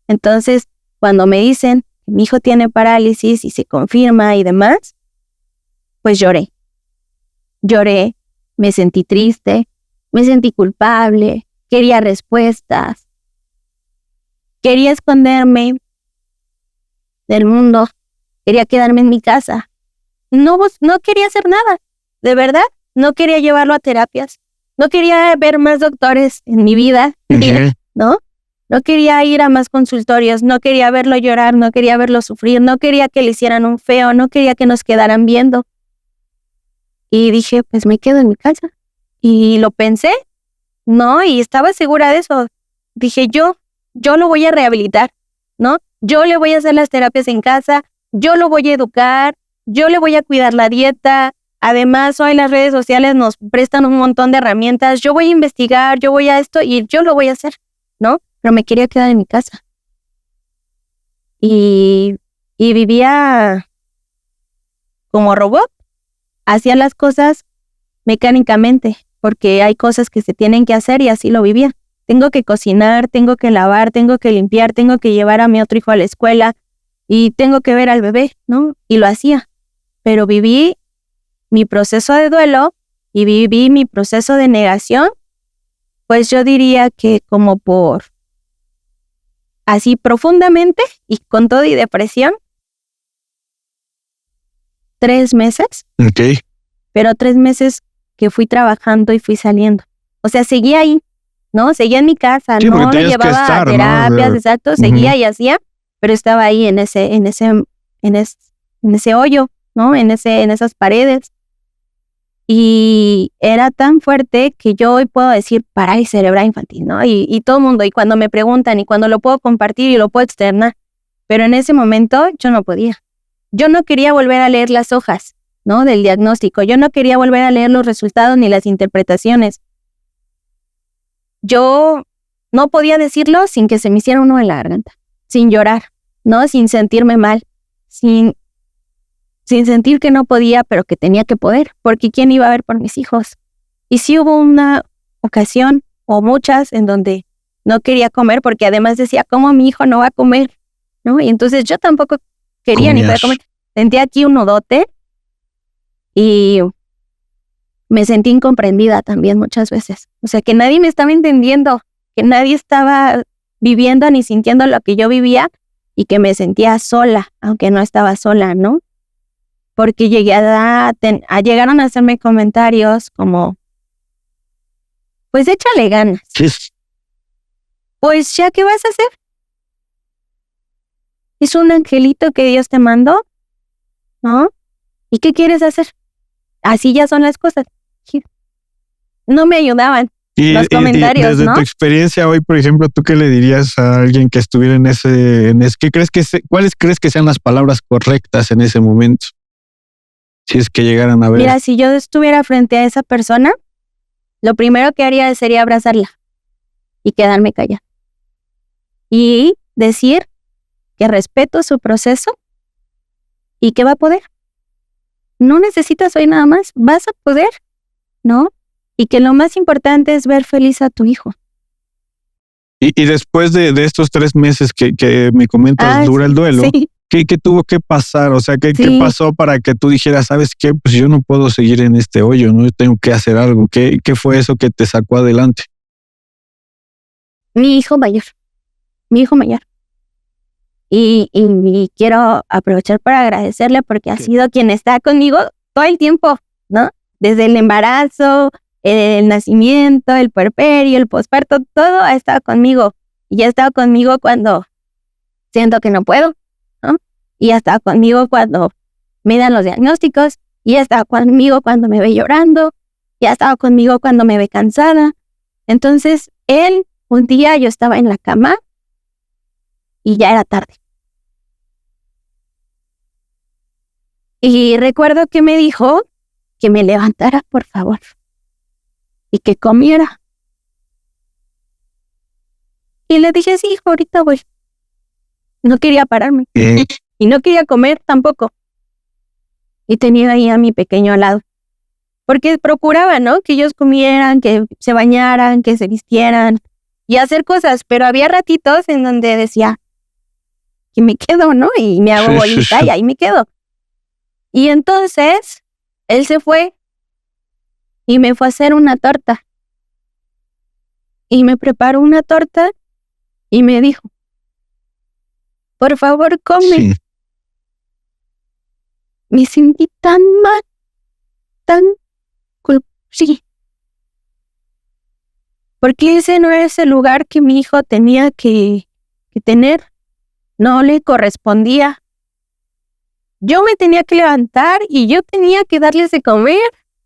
Entonces, cuando me dicen que mi hijo tiene parálisis y se confirma y demás, pues lloré, me sentí triste, me sentí culpable, quería respuestas, quería esconderme del mundo, quería quedarme en mi casa. No quería hacer nada, de verdad, no quería llevarlo a terapias, no quería ver más doctores en mi vida, ¿no? No quería ir a más consultorios, no quería verlo llorar, no quería verlo sufrir, no quería que le hicieran un feo, no quería que nos quedaran viendo. Y dije, pues me quedo en mi casa. Y lo pensé, ¿no? Y estaba segura de eso. Dije, yo lo voy a rehabilitar, ¿no? Yo le voy a hacer las terapias en casa, yo lo voy a educar, yo le voy a cuidar la dieta. Además, hoy las redes sociales nos prestan un montón de herramientas. Yo voy a investigar, yo voy a esto y yo lo voy a hacer, ¿no? Pero me quería quedar en mi casa. Y vivía como robot. Hacía las cosas mecánicamente, porque hay cosas que se tienen que hacer y así lo vivía. Tengo que cocinar, tengo que lavar, tengo que limpiar, tengo que llevar a mi otro hijo a la escuela y tengo que ver al bebé, ¿no? Y lo hacía. Pero viví mi proceso de duelo y viví mi proceso de negación, pues yo diría que como por así profundamente y con todo y depresión, 3 meses. Okay. Pero 3 meses que fui trabajando y fui saliendo. O sea, seguía ahí, ¿no? Seguía en mi casa, sí, no lo llevaba a terapias, ¿no? Exacto, seguía y hacía, pero estaba ahí en ese hoyo, ¿no? En esas paredes. Y era tan fuerte que yo hoy puedo decir parálisis cerebral infantil, ¿no? Y todo el mundo, y cuando me preguntan, y cuando lo puedo compartir y lo puedo externar, pero en ese momento yo no podía. Yo no quería volver a leer las hojas, ¿no? Del diagnóstico. Yo no quería volver a leer los resultados ni las interpretaciones. yo no podía decirlo sin que se me hiciera uno en la garganta, sin llorar, ¿no? Sin sentirme mal, sin sentir que no podía, pero que tenía que poder, porque ¿quién iba a ver por mis hijos? Y sí hubo una ocasión, o muchas, en donde no quería comer, porque además decía, ¿cómo mi hijo no va a comer? ¿No? Y entonces yo tampoco quería ni poder comer. Sentía aquí un nudote y me sentí incomprendida también muchas veces. O sea, que nadie me estaba entendiendo, que nadie estaba viviendo ni sintiendo lo que yo vivía y que me sentía sola, aunque no estaba sola, ¿no? Porque llegaron a hacerme comentarios como, pues échale ganas. Sí. Pues ya, ¿qué vas a hacer? Es un angelito que Dios te mandó, ¿no? ¿Y qué quieres hacer? Así ya son las cosas. No me ayudaban los comentarios, desde ¿no? tu experiencia hoy, por ejemplo, ¿tú qué le dirías a alguien que estuviera en ese cuáles crees que sean las palabras correctas en ese momento? Si es que llegaran a ver. Mira, si yo estuviera frente a esa persona, lo primero que haría sería abrazarla y quedarme callada. Y decir que respeto su proceso y que va a poder. No necesitas hoy nada más, vas a poder, ¿no? Y que lo más importante es ver feliz a tu hijo. Y después de estos 3 meses que me comentas dura el duelo, sí. ¿qué tuvo que pasar? O sea, ¿qué pasó para que tú dijeras, ¿sabes qué? Pues yo no puedo seguir en este hoyo, ¿no? Yo tengo que hacer algo. ¿Qué fue eso que te sacó adelante? Mi hijo mayor. Y quiero aprovechar para agradecerle porque ha sido quien está conmigo todo el tiempo, ¿no? Desde el embarazo, el nacimiento, el puerperio, el posparto, todo ha estado conmigo. Y ha estado conmigo cuando siento que no puedo, ¿no? Y ha estado conmigo cuando me dan los diagnósticos. Y ha estado conmigo cuando me ve llorando. Y ha estado conmigo cuando me ve cansada. Entonces, un día yo estaba en la cama y ya era tarde. Y recuerdo que me dijo que me levantara, por favor, y que comiera. Y le dije, sí, hijo, ahorita voy. No quería pararme. Y no quería comer tampoco. Y tenía ahí a mi pequeño al lado. Porque procuraba, ¿no? Que ellos comieran, que se bañaran, que se vistieran y hacer cosas. Pero había ratitos en donde decía que me quedo, ¿no? Y me hago bolita y ahí me quedo. Y entonces él se fue y me fue a hacer una torta. Y me preparó una torta y me dijo, por favor, come. Sí. Me sentí tan mal, tan sí. Porque ese no es el lugar que mi hijo tenía que tener. No le correspondía. Yo me tenía que levantar y yo tenía que darles de comer,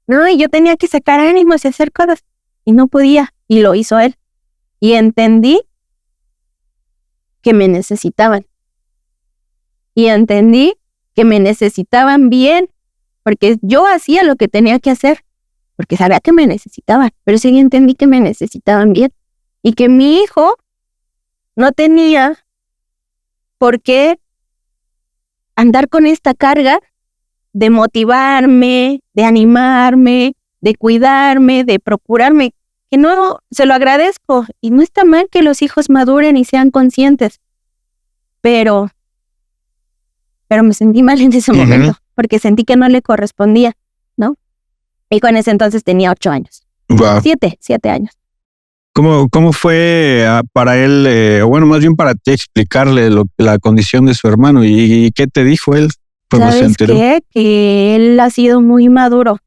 ¿no? Y yo tenía que sacar ánimos y hacer cosas. Y no podía. Y lo hizo él. Y entendí que me necesitaban. Y entendí que me necesitaban bien. Porque yo hacía lo que tenía que hacer. Porque sabía que me necesitaban. Pero sí entendí que me necesitaban bien. Y que mi hijo no tenía por qué andar con esta carga de motivarme, de animarme, de cuidarme, de procurarme, que no, se lo agradezco, y no está mal que los hijos maduren y sean conscientes, pero me sentí mal en ese momento, porque sentí que no le correspondía, ¿no? Y con ese entonces tenía 8 años. Wow. 7 años. ¿Cómo fue para él, o bueno, más bien para ti explicarle la condición de su hermano y qué te dijo él? ¿Sabes qué? Que él ha sido muy maduro.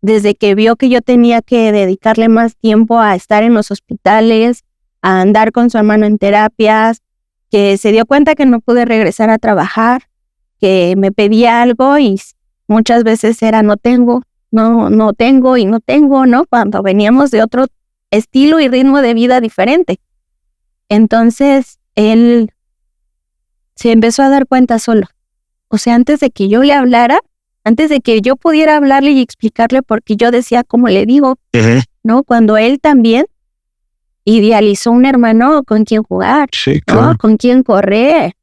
Desde que vio que yo tenía que dedicarle más tiempo a estar en los hospitales, a andar con su hermano en terapias, que se dio cuenta que no pude regresar a trabajar, que me pedía algo y muchas veces era no tengo, no tengo y no tengo, ¿no? Cuando veníamos de otro estilo y ritmo de vida diferente. Entonces, él se empezó a dar cuenta solo. O sea, antes de que yo le hablara, antes de que yo pudiera hablarle y explicarle, porque yo decía, como le digo, ¿no? Cuando él también idealizó un hermano con quien jugar, Sí, ¿no? claro. Con quien correr,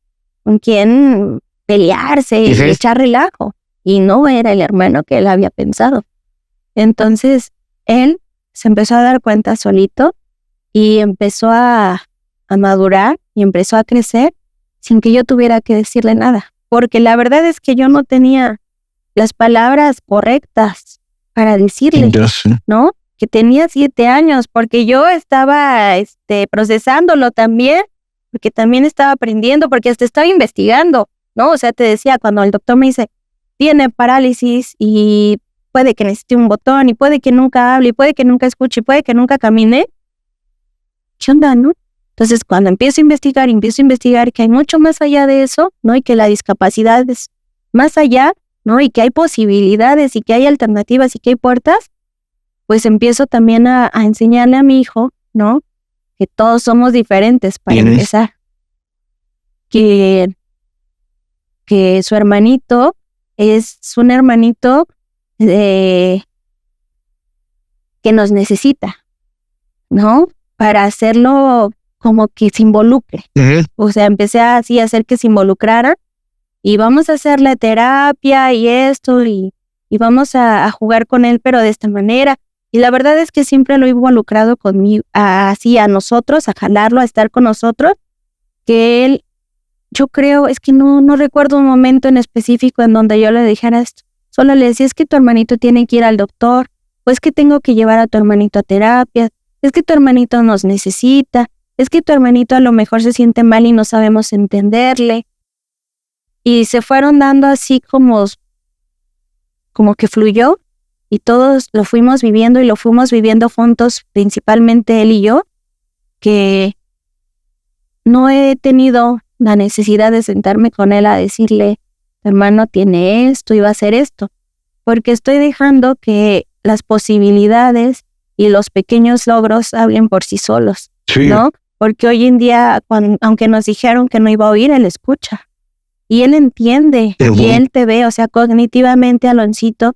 con quien pelearse y Ujú. echar relajo. Y no era el hermano que él había pensado. Entonces, él se empezó a dar cuenta solito y empezó a madurar y empezó a crecer sin que yo tuviera que decirle nada. Porque la verdad es que yo no tenía las palabras correctas para decirle, Ya sé. ¿no? Que tenía 7 años, porque yo estaba procesándolo también, porque también estaba aprendiendo, porque hasta estaba investigando, ¿no? O sea, te decía, cuando el doctor me dice, tiene parálisis y puede que necesite un botón, y puede que nunca hable, y puede que nunca escuche, y puede que nunca camine, ¿qué onda, no? Entonces, cuando empiezo a investigar que hay mucho más allá de eso, ¿no? Y que la discapacidad es más allá, ¿no? Y que hay posibilidades, y que hay alternativas, y que hay puertas, pues empiezo también a enseñarle a mi hijo, ¿no? Que todos somos diferentes para Bien. empezar. Que su hermanito es un hermanito que nos necesita, ¿no? Para hacerlo como que se involucre. Ujú. O sea, empecé así a hacer que se involucrara y vamos a hacerle terapia y esto y vamos a jugar con él, pero de esta manera. Y la verdad es que siempre lo he involucrado conmigo, así a nosotros, a jalarlo, a estar con nosotros, que él, yo creo, es que no recuerdo un momento en específico en donde yo le dijera esto. Solo le decía, es que tu hermanito tiene que ir al doctor, o es que tengo que llevar a tu hermanito a terapia, es que tu hermanito nos necesita, es que tu hermanito a lo mejor se siente mal y no sabemos entenderle. Y se fueron dando así como que fluyó y todos lo fuimos viviendo y lo fuimos viviendo juntos, principalmente él y yo, que no he tenido la necesidad de sentarme con él a decirle, hermano tiene esto y va a hacer esto, porque estoy dejando que las posibilidades y los pequeños logros hablen por sí solos, Sí. ¿no? Porque hoy en día, aunque nos dijeron que no iba a oír, él escucha. Y él entiende, Ujú. y él te ve, o sea, cognitivamente, Aloncito.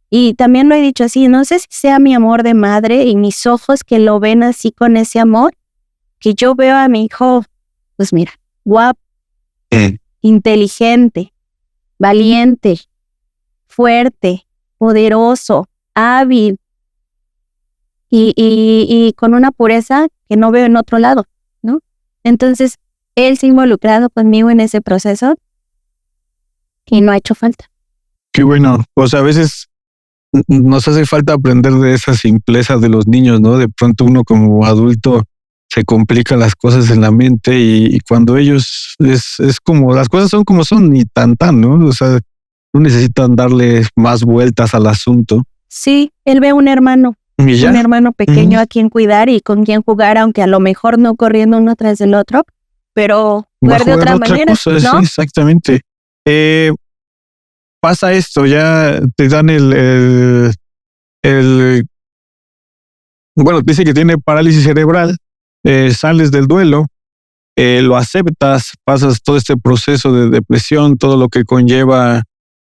Y también lo he dicho así, no sé si sea mi amor de madre y mis ojos que lo ven así con ese amor, que yo veo a mi hijo, pues mira, guapo, inteligente, valiente, fuerte, poderoso, hábil y con una pureza que no veo en otro lado, ¿no? Entonces, él se ha involucrado conmigo en ese proceso y no ha hecho falta. Qué bueno. Pues a veces nos hace falta aprender de esa simpleza de los niños, ¿no? De pronto uno como adulto se complica las cosas en la mente y cuando ellos es como, las cosas son como son y tan, ¿no? O sea, no necesitan darle más vueltas al asunto. Sí, él ve un hermano pequeño Ujú. a quien cuidar y con quien jugar, aunque a lo mejor no corriendo uno tras del otro, pero Va a jugar de jugar otra otra manera, cosa, ¿no? sí, exactamente. Pasa esto, ya te dan bueno, dice que tiene parálisis cerebral, sales del duelo, lo aceptas, pasas todo este proceso de depresión, todo lo que conlleva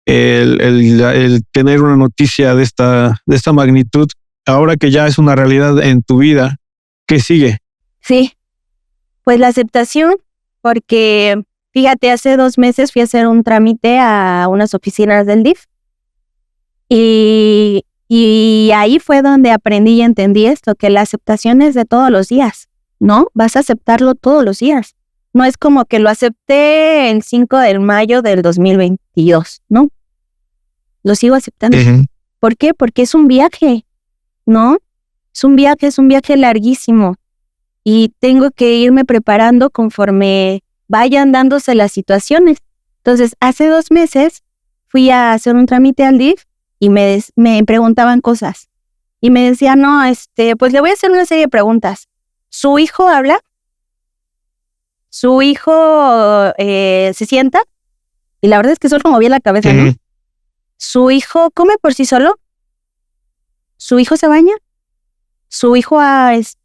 el tener una noticia de esta magnitud. Ahora que ya es una realidad en tu vida, ¿qué sigue? Sí, pues la aceptación, porque fíjate, hace 2 meses fui a hacer un trámite a unas oficinas del DIF y ahí fue donde aprendí y entendí esto, que la aceptación es de todos los días, ¿no? Vas a aceptarlo todos los días. No es como que lo acepté el 5 de mayo del 2022, ¿no? Lo sigo aceptando. ¿Por qué? Porque es un viaje, ¿no? Es un viaje larguísimo y tengo que irme preparando conforme vayan dándose las situaciones. Entonces, hace 2 meses fui a hacer un trámite al DIF y me preguntaban cosas y me decían, no, pues le voy a hacer una serie de preguntas. ¿Su hijo habla? ¿Su hijo se sienta? Y la verdad es que solo movía la cabeza, ¿no? ¿Su hijo come por sí solo? ¿Su hijo se baña? ¿Su hijo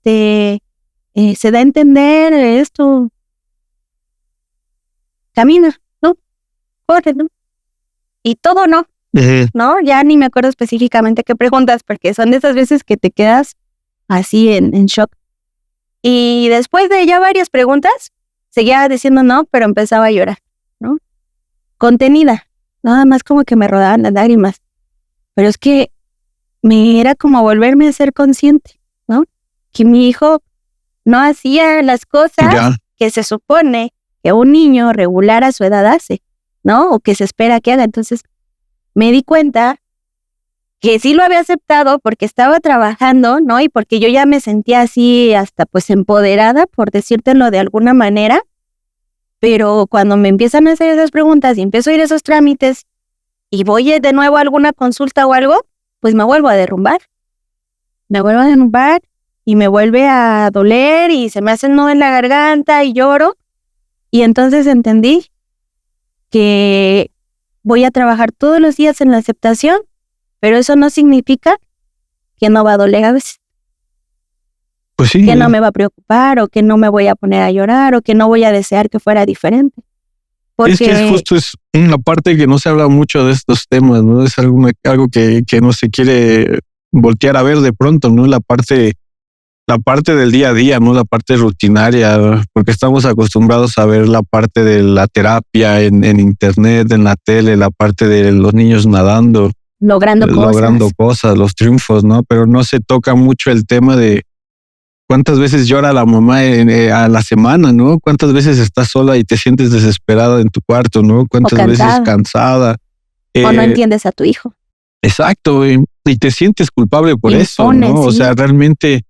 se da a entender esto? ¿Camina? ¿No? ¿Corre? ¿No? Y todo no, ¿no? Ya ni me acuerdo específicamente qué preguntas, porque son de esas veces que te quedas así en shock. Y después de ya varias preguntas, seguía diciendo no, pero empezaba a llorar, ¿no? Contenida, nada más como que me rodaban las lágrimas. Pero es que me era como volverme a ser consciente, ¿no? Que mi hijo no hacía las cosas Ya. que se supone que un niño regular a su edad hace, ¿no? O que se espera que haga. Entonces me di cuenta que sí lo había aceptado porque estaba trabajando, ¿no? Y porque yo ya me sentía así hasta pues empoderada, por decírtelo de alguna manera. Pero cuando me empiezan a hacer esas preguntas y empiezo a ir a esos trámites y voy de nuevo a alguna consulta o algo, pues me vuelvo a derrumbar. Me vuelvo a derrumbar y me vuelve a doler y se me hace un nudo en la garganta y lloro. Y entonces entendí que voy a trabajar todos los días en la aceptación, pero eso no significa que no va a doler a veces, Pues sí. que no me va a preocupar o que no me voy a poner a llorar o que no voy a desear que fuera diferente. Es que es justo es una parte que no se habla mucho de estos temas, ¿no? Es algo que no se quiere voltear a ver de pronto, ¿no? La parte del día a día, ¿no? La parte rutinaria, porque estamos acostumbrados a ver la parte de la terapia en internet, en la tele, la parte de los niños nadando, logrando cosas, los triunfos, ¿no? Pero no se toca mucho el tema de cuántas veces llora la mamá a la semana, ¿no? Cuántas veces estás sola y te sientes desesperada en tu cuarto, ¿no? Cuántas veces cansada. O no entiendes a tu hijo. Exacto, y te sientes culpable por eso, ¿no? Sí. O sea, realmente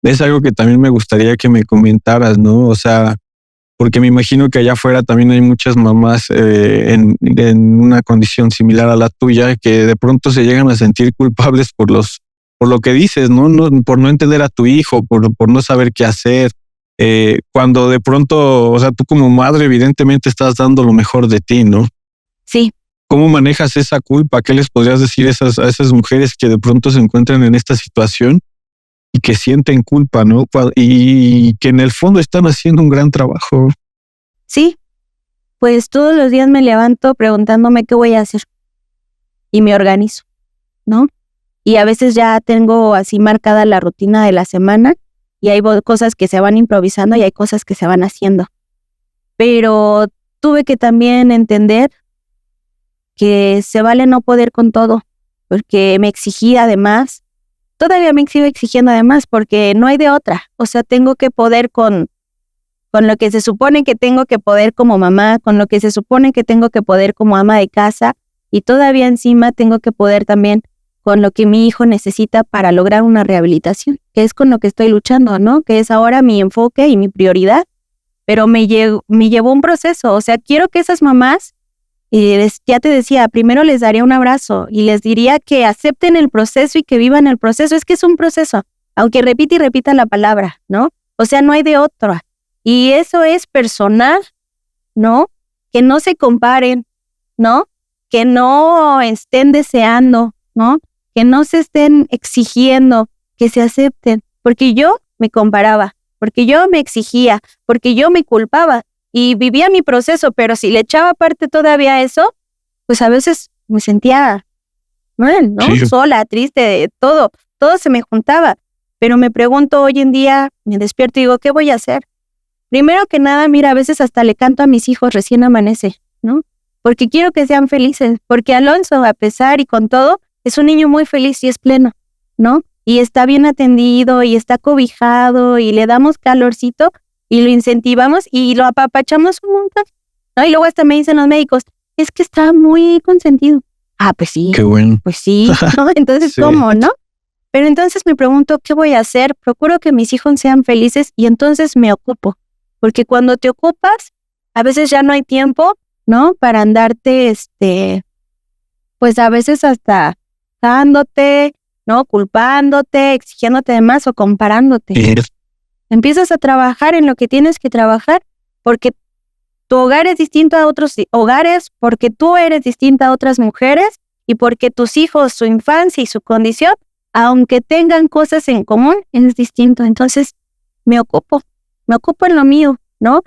es algo que también me gustaría que me comentaras, ¿no? O sea, porque me imagino que allá afuera también hay muchas mamás en una condición similar a la tuya que de pronto se llegan a sentir culpables por lo que dices, ¿no? Por no entender a tu hijo, por no saber qué hacer. Cuando de pronto, o sea, tú como madre evidentemente estás dando lo mejor de ti, ¿no? Sí. ¿Cómo manejas esa culpa? ¿Qué les podrías decir a esas mujeres que de pronto se encuentran en esta situación y que sienten culpa, ¿no? Y que en el fondo están haciendo un gran trabajo. Sí, pues todos los días me levanto preguntándome qué voy a hacer y me organizo, ¿no? Y a veces ya tengo así marcada la rutina de la semana y hay cosas que se van improvisando y hay cosas que se van haciendo. Pero tuve que también entender que se vale no poder con todo, porque me exigía además. Todavía me sigo exigiendo además porque no hay de otra. O sea, tengo que poder con lo que se supone que tengo que poder como mamá, con lo que se supone que tengo que poder como ama de casa y todavía encima tengo que poder también con lo que mi hijo necesita para lograr una rehabilitación, que es con lo que estoy luchando, ¿no? Que es ahora mi enfoque y mi prioridad. Pero me llevó un proceso. O sea, quiero que esas mamás, ya te decía, primero les daría un abrazo y les diría que acepten el proceso y que vivan el proceso. Es que es un proceso, aunque repita y repita la palabra, ¿no? O sea, no hay de otra. Y eso es personal, ¿no? Que no se comparen, ¿no? Que no estén deseando, ¿no? Que no se estén exigiendo, que se acepten. Porque yo me comparaba, porque yo me exigía, porque yo me culpaba. Y vivía mi proceso, pero si le echaba parte todavía a eso, pues a veces me sentía mal, ¿no? Sí. Sola, triste, todo se me juntaba. Pero me pregunto hoy en día, me despierto y digo, ¿qué voy a hacer? Primero que nada, mira, a veces hasta le canto a mis hijos recién amanece, ¿no? Porque quiero que sean felices, porque Alonso, a pesar y con todo, es un niño muy feliz y es pleno, ¿no? Y está bien atendido y está cobijado y le damos calorcito y lo incentivamos y lo apapachamos un montón, ¿no? Y luego hasta me dicen los médicos, es que está muy consentido. Ah, pues sí. Qué bueno. Pues sí, ¿no? Entonces, Sí. ¿cómo, no? Pero entonces me pregunto, ¿qué voy a hacer? Procuro que mis hijos sean felices y entonces me ocupo. Porque cuando te ocupas, a veces ya no hay tiempo, ¿no? Para andarte, pues a veces hasta dándote, ¿no? Culpándote, exigiéndote de más o comparándote. Sí. Empiezas a trabajar en lo que tienes que trabajar porque tu hogar es distinto a otros hogares, porque tú eres distinta a otras mujeres y porque tus hijos, su infancia y su condición, aunque tengan cosas en común, es distinto. Entonces, me ocupo en lo mío, ¿no?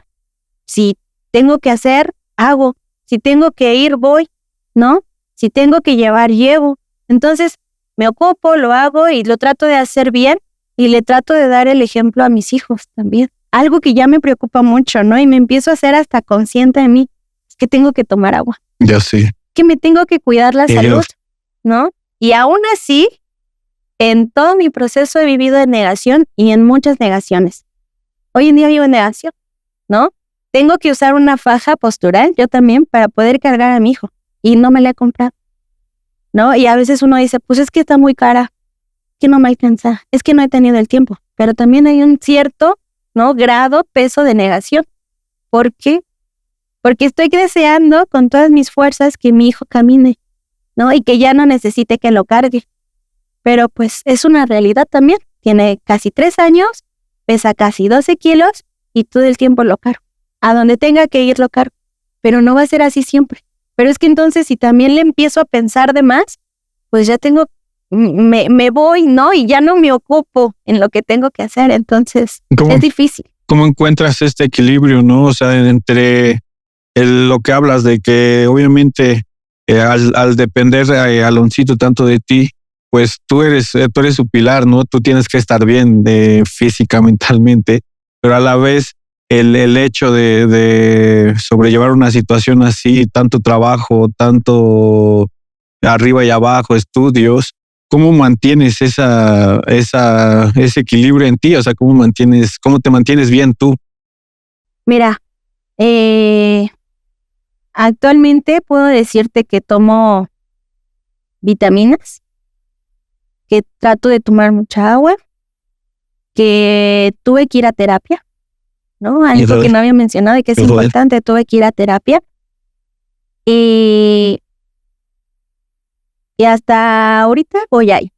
Si tengo que hacer, hago. Si tengo que ir, voy, ¿no? Si tengo que llevar, llevo. Entonces, me ocupo, lo hago y lo trato de hacer bien, Y le trato de dar el ejemplo a mis hijos también. Algo que ya me preocupa mucho, ¿no? Y me empiezo a hacer hasta consciente de mí. Es que tengo que tomar agua. Ya sé. Que me tengo que cuidar la salud, ¿no? Y aún así, en todo mi proceso he vivido en negación y en muchas negaciones. Hoy en día vivo en negación, ¿no? Tengo que usar una faja postural, yo también, para poder cargar a mi hijo. Y no me la he comprado, ¿no? Y a veces uno dice, pues es que está muy cara, que no me alcanza, es que no he tenido el tiempo. Pero también hay un cierto, ¿no?, grado, peso de negación. ¿Por qué? Porque estoy deseando con todas mis fuerzas que mi hijo camine, ¿no? Y que ya no necesite que lo cargue. Pero pues es una realidad también. Tiene casi 3 años, pesa casi 12 kilos y todo el tiempo lo cargo. A donde tenga que ir lo cargo. Pero no va a ser así siempre. Pero es que entonces si también le empiezo a pensar de más, pues ya tengo, me voy, ¿no? Y ya no me ocupo en lo que tengo que hacer. Entonces es difícil. ¿Cómo encuentras este equilibrio, no? O sea, entre lo que hablas de que obviamente al depender Aloncito tanto de ti, pues tú eres su pilar, ¿no? Tú tienes que estar bien física, mentalmente, pero a la vez el hecho de sobrellevar una situación así, tanto trabajo, tanto arriba y abajo, estudios, ¿cómo mantienes ese equilibrio en ti? O sea, ¿cómo te mantienes bien tú? Mira, actualmente puedo decirte que tomo vitaminas, que trato de tomar mucha agua, que tuve que ir a terapia, ¿no? Algo que no había mencionado y que es importante, tuve que ir a terapia. Y hasta ahorita voy ahí.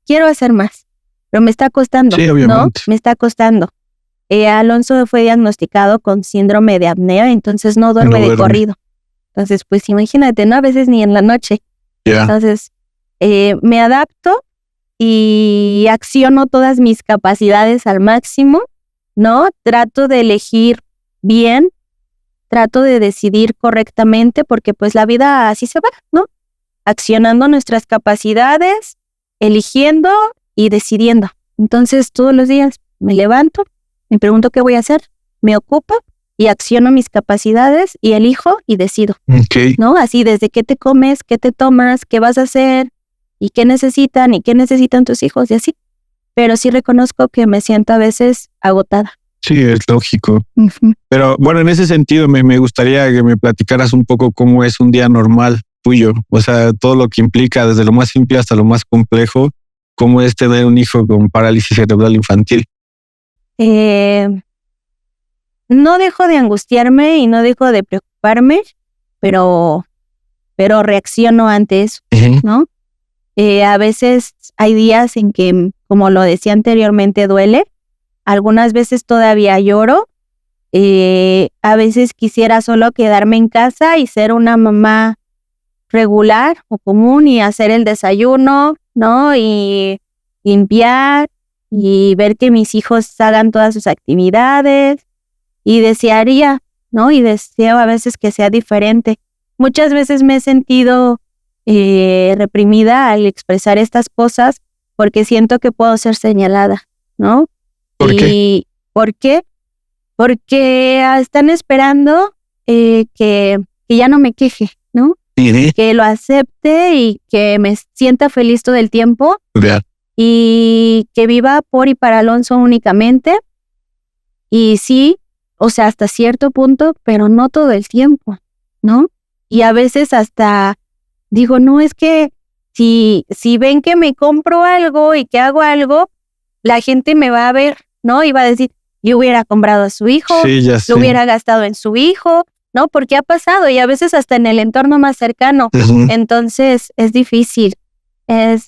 Quiero hacer más, pero me está costando, sí, obviamente, ¿no? Me está costando. Alonso fue diagnosticado con síndrome de apnea, entonces no duerme de corrido. Entonces, pues imagínate, ¿no? A veces ni en la noche. Yeah. Entonces, me adapto y acciono todas mis capacidades al máximo, ¿no? Trato de elegir bien, trato de decidir correctamente, porque pues la vida así se va, ¿no? Accionando nuestras capacidades, eligiendo y decidiendo. Entonces, todos los días me levanto, me pregunto qué voy a hacer, me ocupo y acciono mis capacidades y elijo y decido. Okay. ¿No? Así desde qué te comes, qué te tomas, qué vas a hacer y qué necesitan tus hijos y así. Pero sí reconozco que me siento a veces agotada. Sí, es lógico. Uh-huh. Pero bueno, en ese sentido me gustaría que me platicaras un poco cómo es un día normal tuyo. O sea, todo lo que implica, desde lo más simple hasta lo más complejo, cómo es tener un hijo con parálisis cerebral infantil. No dejo de angustiarme y no dejo de preocuparme, pero reacciono ante eso, uh-huh, ¿no? A veces hay días en que, como lo decía anteriormente, duele. Algunas veces todavía lloro. A veces quisiera solo quedarme en casa y ser una mamá regular o común y hacer el desayuno, ¿no? Y limpiar y ver que mis hijos hagan todas sus actividades. Y desearía, ¿no? Y deseo a veces que sea diferente. Muchas veces me he sentido reprimida al expresar estas cosas porque siento que puedo ser señalada, ¿no? ¿Por qué? ¿Por qué? Porque están esperando que ya no me queje, ¿no? Uh-huh. Que lo acepte y que me sienta feliz todo el tiempo. Yeah. Y que viva por y para Alonso únicamente. Y sí, o sea, hasta cierto punto, pero no todo el tiempo, ¿no? Y a veces hasta digo, no, es que si ven que me compro algo y que hago algo, la gente me va a ver, ¿no? Y va a decir, yo hubiera comprado a su hijo, sí, ya sé, lo hubiera gastado en su hijo, ¿no? Porque ha pasado y a veces hasta en el entorno más cercano. Uh-huh. Entonces es difícil el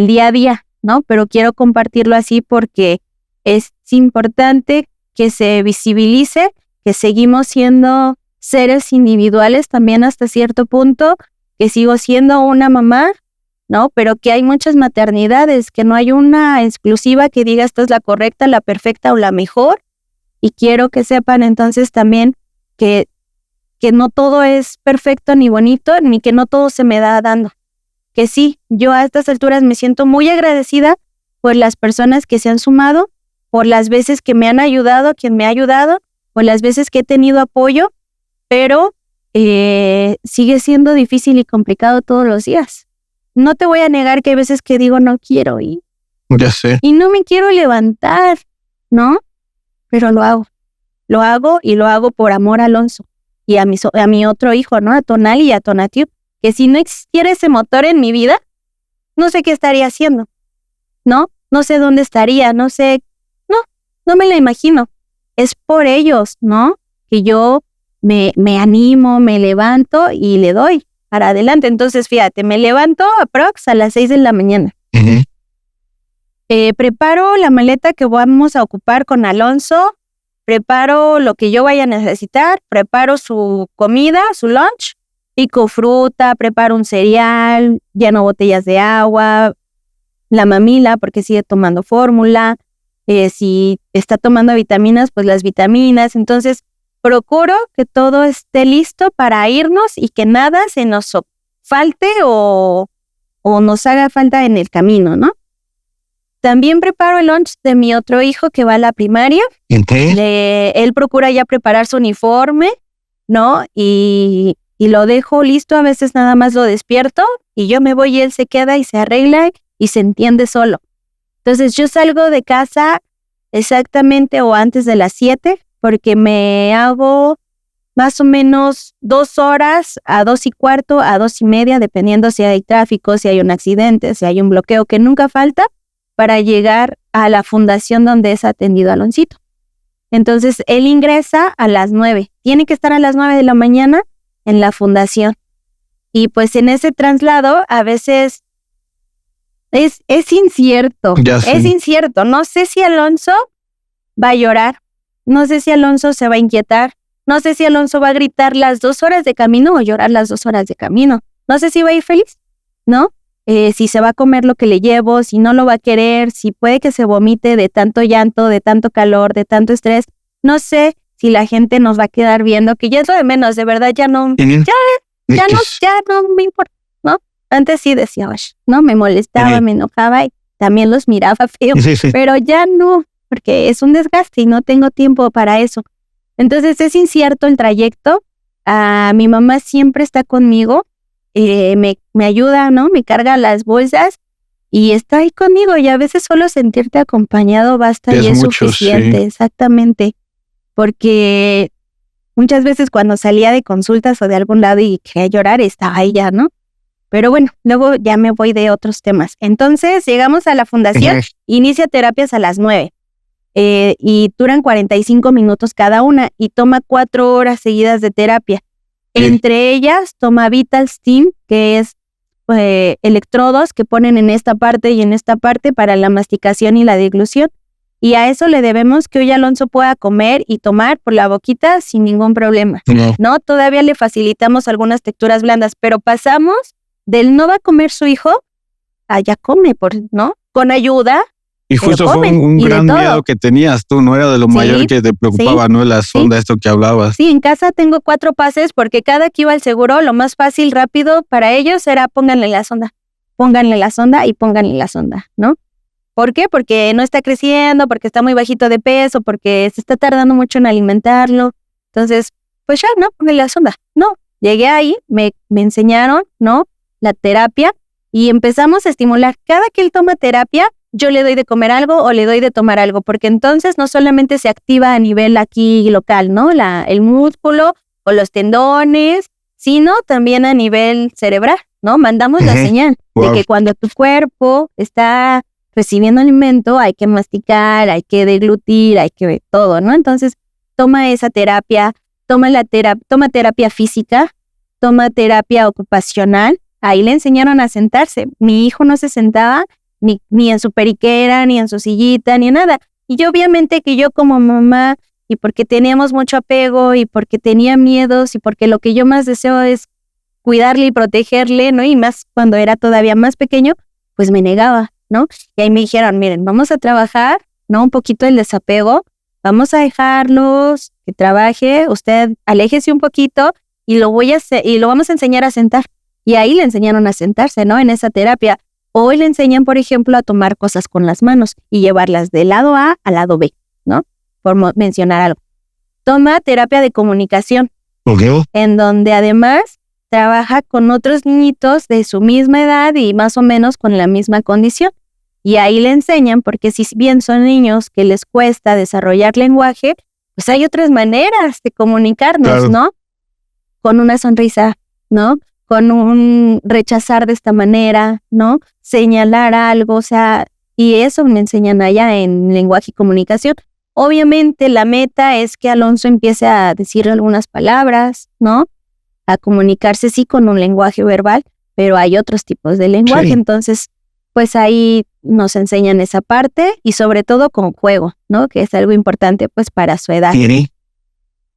día a día, ¿no? Pero quiero compartirlo así porque es importante que se visibilice que seguimos siendo seres individuales también hasta cierto punto, que sigo siendo una mamá, ¿no? Pero que hay muchas maternidades, que no hay una exclusiva que diga esta es la correcta, la perfecta o la mejor. Y quiero que sepan entonces también que no todo es perfecto ni bonito, ni que no todo se me da dando. Que sí, yo a estas alturas me siento muy agradecida por las personas que se han sumado, por las veces que me han ayudado, quien me ha ayudado, por las veces que he tenido apoyo, pero sigue siendo difícil y complicado todos los días. No te voy a negar que hay veces que digo no quiero ir. Ya sé. Y no me quiero levantar, ¿no? Pero lo hago. Lo hago y lo hago por amor a Alonso y a mi otro hijo, ¿no? A Tonali y a Tonatiu, que si no existiera ese motor en mi vida, no sé qué estaría haciendo, ¿no? No sé dónde estaría, no me la imagino. Es por ellos, ¿no? Que yo me animo, me levanto y le doy para adelante. Entonces, fíjate, me levanto aprox a las 6 de la mañana. Uh-huh. Preparo la maleta que vamos a ocupar con Alonso, preparo lo que yo vaya a necesitar, preparo su comida, su lunch, pico fruta, preparo un cereal, lleno botellas de agua, la mamila porque sigue tomando fórmula, si está tomando vitaminas, pues las vitaminas. Entonces, procuro que todo esté listo para irnos y que nada se nos falte o nos haga falta en el camino, ¿no? También preparo el lunch de mi otro hijo que va a la primaria. Él procura ya preparar su uniforme, ¿no? Y lo dejo listo, a veces nada más lo despierto y yo me voy y él se queda y se arregla y se entiende solo. Entonces yo salgo de casa exactamente o antes de las 7 porque me hago más o menos 2 horas a 2:15, a 2:30, dependiendo si hay tráfico, si hay un accidente, si hay un bloqueo, que nunca falta, para llegar a la fundación donde es atendido Aloncito. Entonces, él ingresa a las 9. Tiene que estar a las 9 de la mañana en la fundación. Y pues en ese traslado, a veces es incierto. Es incierto. No sé si Alonso va a llorar. No sé si Alonso se va a inquietar. No sé si Alonso va a gritar las 2 horas de camino o llorar las 2 horas de camino. No sé si va a ir feliz, ¿no? Si se va a comer lo que le llevo, si no lo va a querer, si puede que se vomite de tanto llanto, de tanto calor, de tanto estrés. No sé si la gente nos va a quedar viendo, que ya es lo de menos, de verdad ya no me importa, ¿no? Antes sí decía, ¿no? Me molestaba, me enojaba y también los miraba feo, pero ya no, porque es un desgaste y no tengo tiempo para eso. Entonces es incierto el trayecto. Mi mamá siempre está conmigo. Me ayuda, ¿no? Me carga las bolsas y está ahí conmigo, y a veces solo sentirte acompañado basta y es mucho, suficiente, sí. Exactamente, porque muchas veces cuando salía de consultas o de algún lado y quería llorar, estaba ella, ¿no? Pero bueno, luego ya me voy de otros temas. Entonces llegamos a la fundación, inicia terapias a las 9 y duran 45 minutos cada una y toma 4 horas seguidas de terapia. Entre ellas toma Vital Steam, que es electrodos que ponen en esta parte y en esta parte para la masticación y la deglución. Y a eso le debemos que hoy Alonso pueda comer y tomar por la boquita sin ningún problema. No, todavía le facilitamos algunas texturas blandas, pero pasamos del no va a comer su hijo a ya come, ¿no? Con ayuda. Y justo fue un gran miedo que tenías tú, ¿no? Era de lo mayor que te preocupaba, ¿no? La sonda, esto que hablabas. Sí, en casa tengo 4 pases porque cada que iba al seguro, lo más fácil, rápido para ellos era pónganle la sonda y pónganle la sonda, ¿no? ¿Por qué? Porque no está creciendo, porque está muy bajito de peso, porque se está tardando mucho en alimentarlo. Entonces, pues ya, ¿no? Pónganle la sonda. No, llegué ahí, me enseñaron, ¿no? La terapia y empezamos a estimular. Cada que él toma terapia, yo le doy de comer algo o le doy de tomar algo, porque entonces no solamente se activa a nivel aquí local, ¿no? El músculo o los tendones, sino también a nivel cerebral, ¿no? Mandamos la señal de que cuando tu cuerpo está recibiendo alimento hay que masticar, hay que deglutir, hay que todo, ¿no? Entonces toma esa terapia, toma terapia física, toma terapia ocupacional. Ahí le enseñaron a sentarse. Mi hijo no se sentaba ni en su periquera, ni en su sillita, ni en nada. Y obviamente que yo como mamá, y porque teníamos mucho apego, y porque tenía miedos, y porque lo que yo más deseo es cuidarle y protegerle, ¿no? Y más cuando era todavía más pequeño, pues me negaba, ¿no? Y ahí me dijeron, miren, vamos a trabajar, ¿no? Un poquito el desapego, vamos a dejarlos que trabaje, usted aléjese un poquito y lo vamos a enseñar a sentar. Y ahí le enseñaron a sentarse, ¿no? En esa terapia. Hoy le enseñan, por ejemplo, a tomar cosas con las manos y llevarlas del lado A al lado B, ¿no? Por mencionar algo. Toma terapia de comunicación, en donde además trabaja con otros niñitos de su misma edad y más o menos con la misma condición. Y ahí le enseñan, porque si bien son niños que les cuesta desarrollar lenguaje, pues hay otras maneras de comunicarnos, claro, ¿no? Con una sonrisa, ¿no? Con un rechazar de esta manera, ¿no? Señalar algo, o sea, y eso me enseñan allá en lenguaje y comunicación. Obviamente la meta es que Alonso empiece a decir algunas palabras, ¿no? A comunicarse sí con un lenguaje verbal, pero hay otros tipos de lenguaje, sí. Entonces, pues ahí nos enseñan esa parte y sobre todo con juego, ¿no? Que es algo importante pues para su edad. Sí.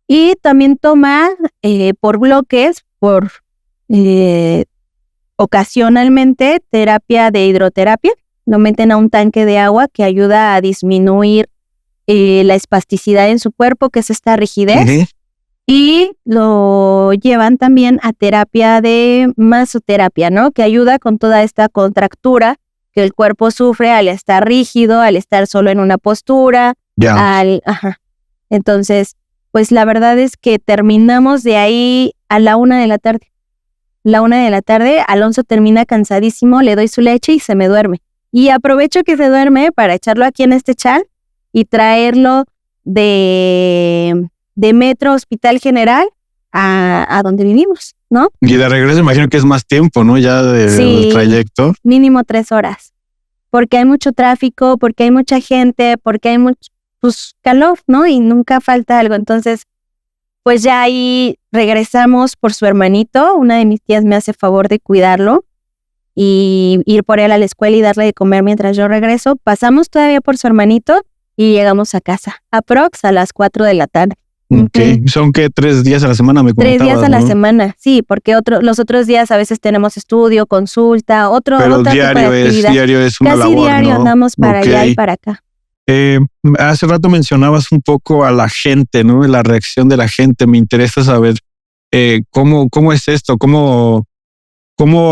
Y también toma por bloques, ocasionalmente terapia de hidroterapia. Lo meten a un tanque de agua que ayuda a disminuir la espasticidad en su cuerpo, que es esta rigidez. Uh-huh. Y lo llevan también a terapia de masoterapia, ¿no? Que ayuda con toda esta contractura que el cuerpo sufre al estar rígido, al estar solo en una postura. Yeah. Entonces, pues la verdad es que terminamos de ahí a la 1:00 p.m. 1:00 p.m, Alonso termina cansadísimo, le doy su leche y se me duerme. Y aprovecho que se duerme para echarlo aquí en este chal y traerlo de Metro Hospital General a donde vivimos, ¿no? Y de regreso imagino que es más tiempo, ¿no? Ya del trayecto. Mínimo 3 horas. Porque hay mucho tráfico, porque hay mucha gente, porque hay mucho, pues, calor, ¿no? Y nunca falta algo. Entonces, pues ya ahí regresamos por su hermanito. Una de mis tías me hace favor de cuidarlo y ir por él a la escuela y darle de comer mientras yo regreso. Pasamos todavía por su hermanito y llegamos a casa. Aprox a las 4:00 p.m. Ok, son que 3 días a la semana, me comentabas, 3 días a la ¿no? semana, sí, porque los otros días a veces tenemos estudio, consulta, otra tipo de actividad. Diario es una casi labor, diario, ¿no? Andamos para allá y para acá. Hace rato mencionabas un poco a la gente, ¿no? La reacción de la gente. Me interesa saber cómo es esto, cómo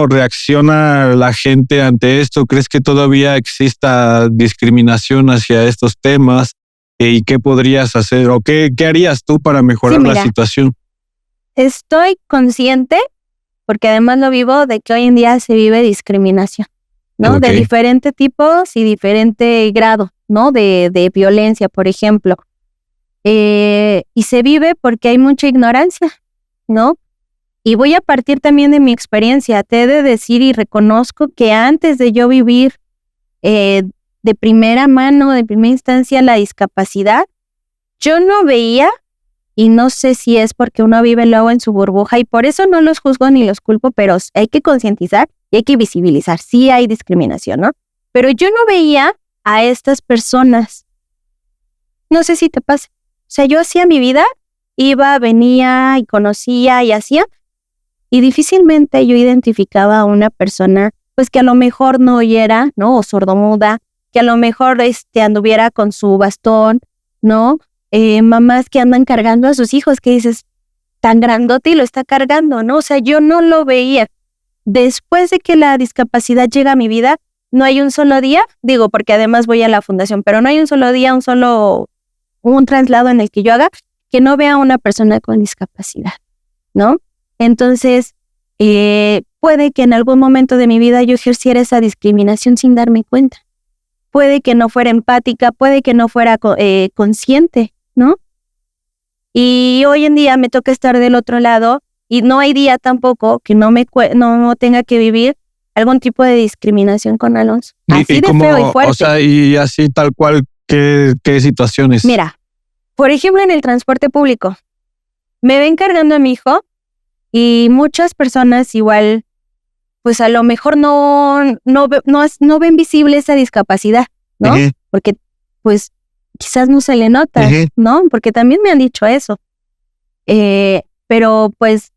reacciona la gente ante esto. ¿Crees que todavía exista discriminación hacia estos temas? ¿Y qué podrías hacer o qué harías tú para mejorar la situación? Estoy consciente, porque además lo vivo, de que hoy en día se vive discriminación, ¿no? Okay. De diferentes tipos y diferente grado, ¿no? De violencia, por ejemplo. Y se vive porque hay mucha ignorancia, ¿no? Y voy a partir también de mi experiencia. Te he de decir y reconozco que antes de yo vivir de primera mano, de primera instancia, la discapacidad, yo no veía, y no sé si es porque uno vive luego en su burbuja, y por eso no los juzgo ni los culpo, pero hay que concientizar y hay que visibilizar. Sí hay discriminación, ¿no? Pero yo no veía a estas personas. No sé si te pasa. O sea, yo hacía mi vida, iba, venía y conocía y hacía, y difícilmente yo identificaba a una persona, pues que a lo mejor no oyera, ¿no? O sordomuda, que a lo mejor anduviera con su bastón, ¿no? Mamás que andan cargando a sus hijos, que dices, tan grandote y lo está cargando, ¿no? O sea, yo no lo veía. Después de que la discapacidad llega a mi vida, no hay un solo día, digo, porque además voy a la fundación, pero no hay un solo día, un traslado en el que yo haga que no vea a una persona con discapacidad, ¿no? Entonces, puede que en algún momento de mi vida yo ejerciera esa discriminación sin darme cuenta. Puede que no fuera empática, puede que no fuera consciente, ¿no? Y hoy en día me toca estar del otro lado y no hay día tampoco que no tenga que vivir algún tipo de discriminación con Alonso. Así de feo y fuerte. O sea, y así tal cual, ¿qué situaciones? Mira, por ejemplo, en el transporte público, me ven cargando a mi hijo y muchas personas igual, pues a lo mejor no ven visible esa discapacidad, ¿no? Uh-huh. Porque pues quizás no se le nota, uh-huh, ¿no? Porque también me han dicho eso. Pero pues